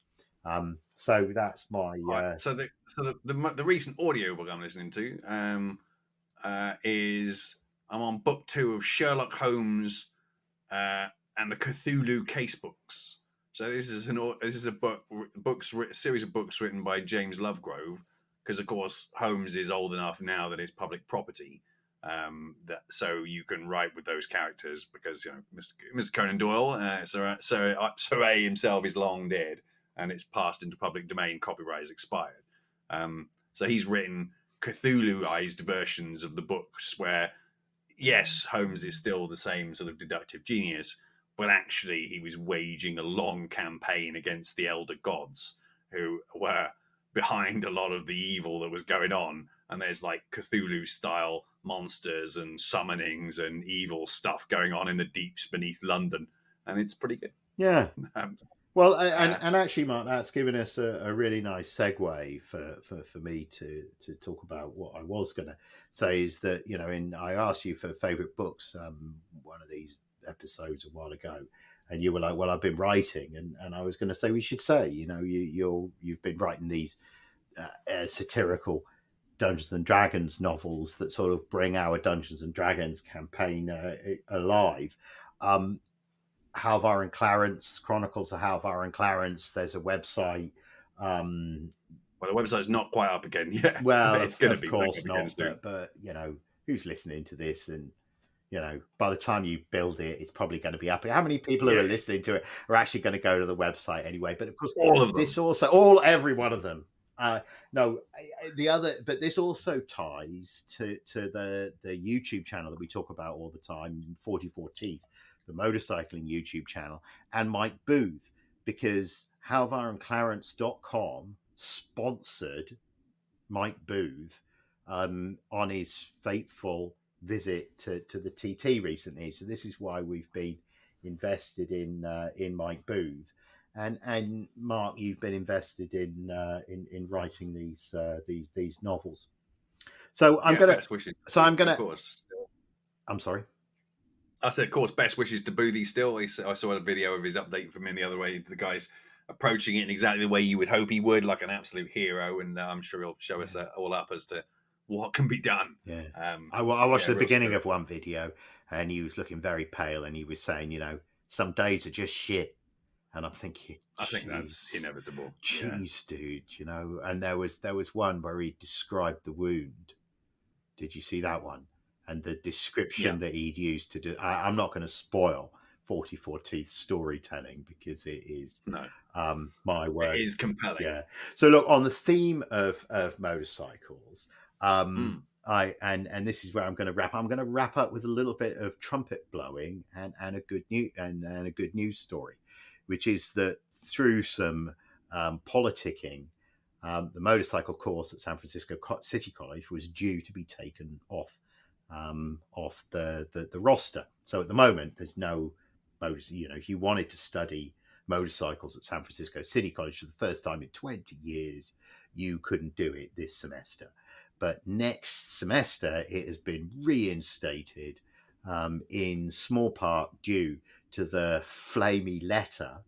So that's my So the recent audio book I'm listening to is I'm on book 2 of Sherlock Holmes and the Cthulhu case books. So this is a series of books written by James Lovegrove, because of course Holmes is old enough now that it's public property, so you can write with those characters, because Mr. Conan Doyle, Sir A himself is long dead, and it's passed into public domain. Copyright is expired. So he's written Cthulhuized versions of the books where, yes, Holmes is still the same sort of deductive genius, but actually he was waging a long campaign against the elder gods, who were behind a lot of the evil that was going on. And there's like Cthulhu style monsters and summonings and evil stuff going on in the deeps beneath London, and it's pretty good. Yeah. Well, and actually, Mark, that's given us a really nice segue for me to talk about what I was going to say, is that, I asked you for favourite books one of these episodes a while ago, and you were like, well, I've been writing, and I was going to say, we should say, you've been writing these satirical Dungeons and Dragons novels that sort of bring our Dungeons and Dragons campaign alive. Halvar and Clarence, Chronicles of Halvar and Clarence. There's a website. Well, the website's not quite up again yet. Well, it's going to be, of course not. But who's listening to this? And by the time you build it, it's probably going to be up. How many people who are listening to it are actually going to go to the website anyway? But of course, all of them. This also, every one of them. But this also ties to the YouTube channel that we talk about all the time, 44 Teeth, the motorcycling YouTube channel, and Mike Booth, because halvarandclarence.com sponsored Mike Booth on his fateful visit to the TT recently. So this is why we've been invested in Mike Booth, and Mark, you've been invested in writing these novels. So I'm gonna. Of course. I'm sorry. I said, of course, best wishes to Boothie still. I saw a video of his update from him the other way. The guy's approaching it in exactly the way you would hope he would, like an absolute hero. And I'm sure he'll show us all up as to what can be done. Yeah. I watched the beginning of one video, and he was looking very pale, and he was saying, some days are just shit. And I'm thinking, I think that's inevitable. Jeez, dude, And there was one where he described the wound. Did you see that one? And the description that he'd used to do. I'm not going to spoil 44 Teeth storytelling, because it is my word. It is compelling. Yeah. So look, on the theme of motorcycles, and this is where I'm going to wrap. I'm going to wrap up with a little bit of trumpet blowing and a good news story, which is that through some politicking, the motorcycle course at San Francisco City College was due to be taken off the roster. So at the moment, there's no motors. If you wanted to study motorcycles at San Francisco City College for the first time in 20 years, you couldn't do it this semester. But next semester, it has been reinstated in small part due to the flamey letter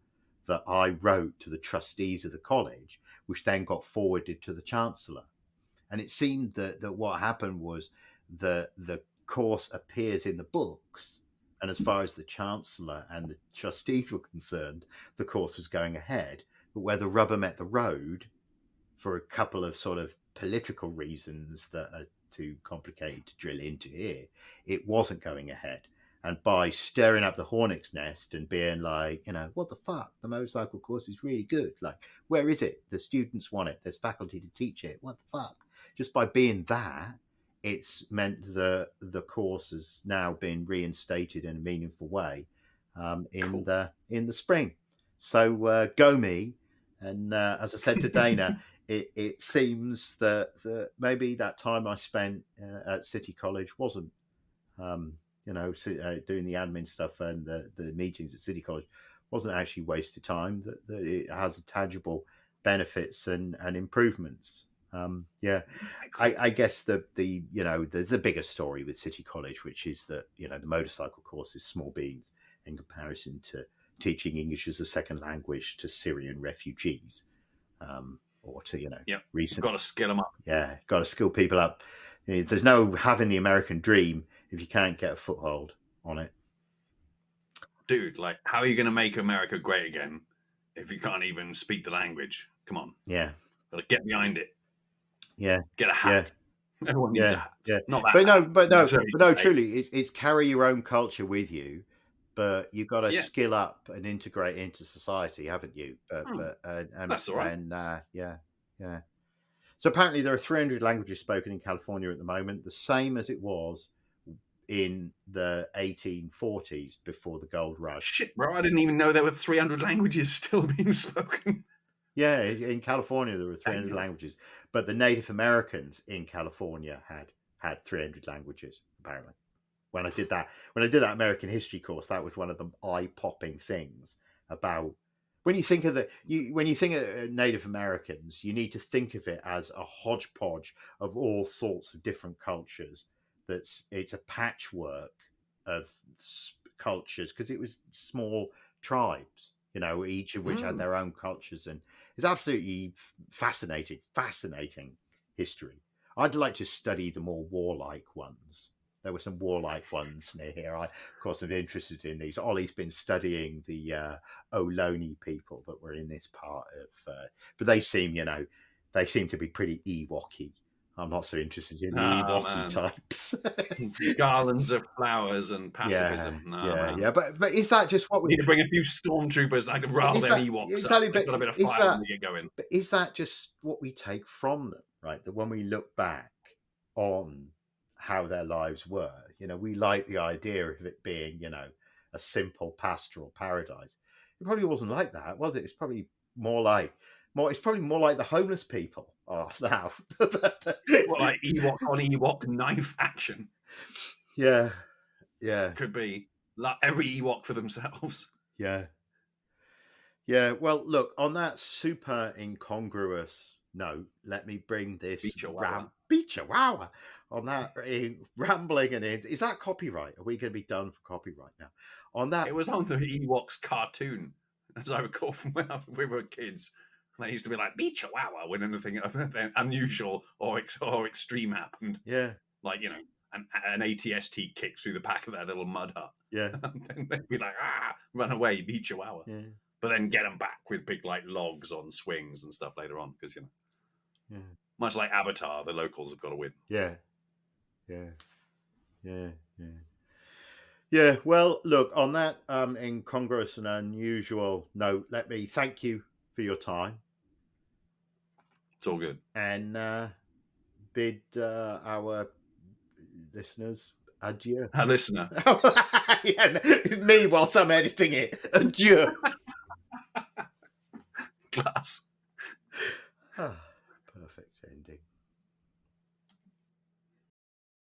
that I wrote to the trustees of the college, which then got forwarded to the chancellor. And it seemed that what happened was the course appears in the books, and as far as the chancellor and the trustees were concerned, the course was going ahead. But where the rubber met the road, for a couple of sort of political reasons that are too complicated to drill into here, it wasn't going ahead. And by stirring up the hornet's nest and being like, what the fuck? The motorcycle course is really good. Like, where is it? The students want it. There's faculty to teach it. What the fuck? Just by being that, it's meant that the course has now been reinstated in a meaningful way in the spring. So go me. And as I said to Dana, it seems that maybe that time I spent at City College wasn't, doing the admin stuff and the meetings at City College wasn't actually wasted time, that it has tangible benefits and improvements. I guess there's the bigger story with City College, which is that, the motorcycle course is small beans in comparison to teaching English as a second language to Syrian refugees, or to, recent. Got to skill them up. Yeah, got to skill people up. There's no having the American dream if you can't get a foothold on it. Dude, like, how are you going to make America great again if you can't even speak the language. Come on. Yeah. Gotta get behind it. Yeah. Get a hat. Yeah. Everyone needs a Yeah. hat. Yeah. Not that But hat. no, truly, it's carry your own culture with you, but you've got to Yeah. skill up and integrate into society, haven't you? But That's all right. And yeah. So apparently there are 300 languages spoken in California at the moment, the same as it was in the 1840s before the gold rush. Shit, bro! I didn't even know there were 300 languages still being spoken. Yeah, in California there were 300 languages, but the Native Americans in California had 300 languages apparently. When I did that American history course, that was one of the eye-popping things about when you think of Native Americans, you need to think of it as a hodgepodge of all sorts of different cultures. It's a patchwork of cultures because it was small tribes, each of which had their own cultures, and it's absolutely fascinating history. I'd like to study the more warlike ones. There were some warlike ones near here. I, of course, am interested in these. Ollie's been studying the Ohlone people that were in this part of, but they seem to be pretty Ewok-y. I'm not so interested in the Ewok-y types. Garlands of flowers and pacifism. Yeah. But is that just what we need to bring a few stormtroopers like rather than Ewoks? Exactly, but got a bit of fire when we get going. But is that just what we take from them, right? That when we look back on how their lives were, we like the idea of it being, a simple pastoral paradise. It probably wasn't like that, was it? It's probably more like the homeless people are now. Well, like Ewok on Ewok knife action. Yeah. Could be like every Ewok for themselves. Yeah. Well, look, on that super incongruous note, let me bring this Chihuahua on that rambling and is that copyright? Are we going to be done for copyright now? On that, it was on the Ewoks cartoon, as I recall from when we were kids. They used to be like, "Be Chihuahua" when anything unusual or extreme happened. Yeah, like an ATST kick through the back of that little mud hut. Yeah, and then they'd be like, run away, be Chihuahua. Yeah. But then get them back with big logs on swings and stuff later on because much like Avatar, the locals have got to win. Yeah. Well, look, on that incongruous and unusual note, let me thank you for your time. It's all good. And bid our listeners adieu. Our listener. It's me whilst I'm editing it. Adieu. Class.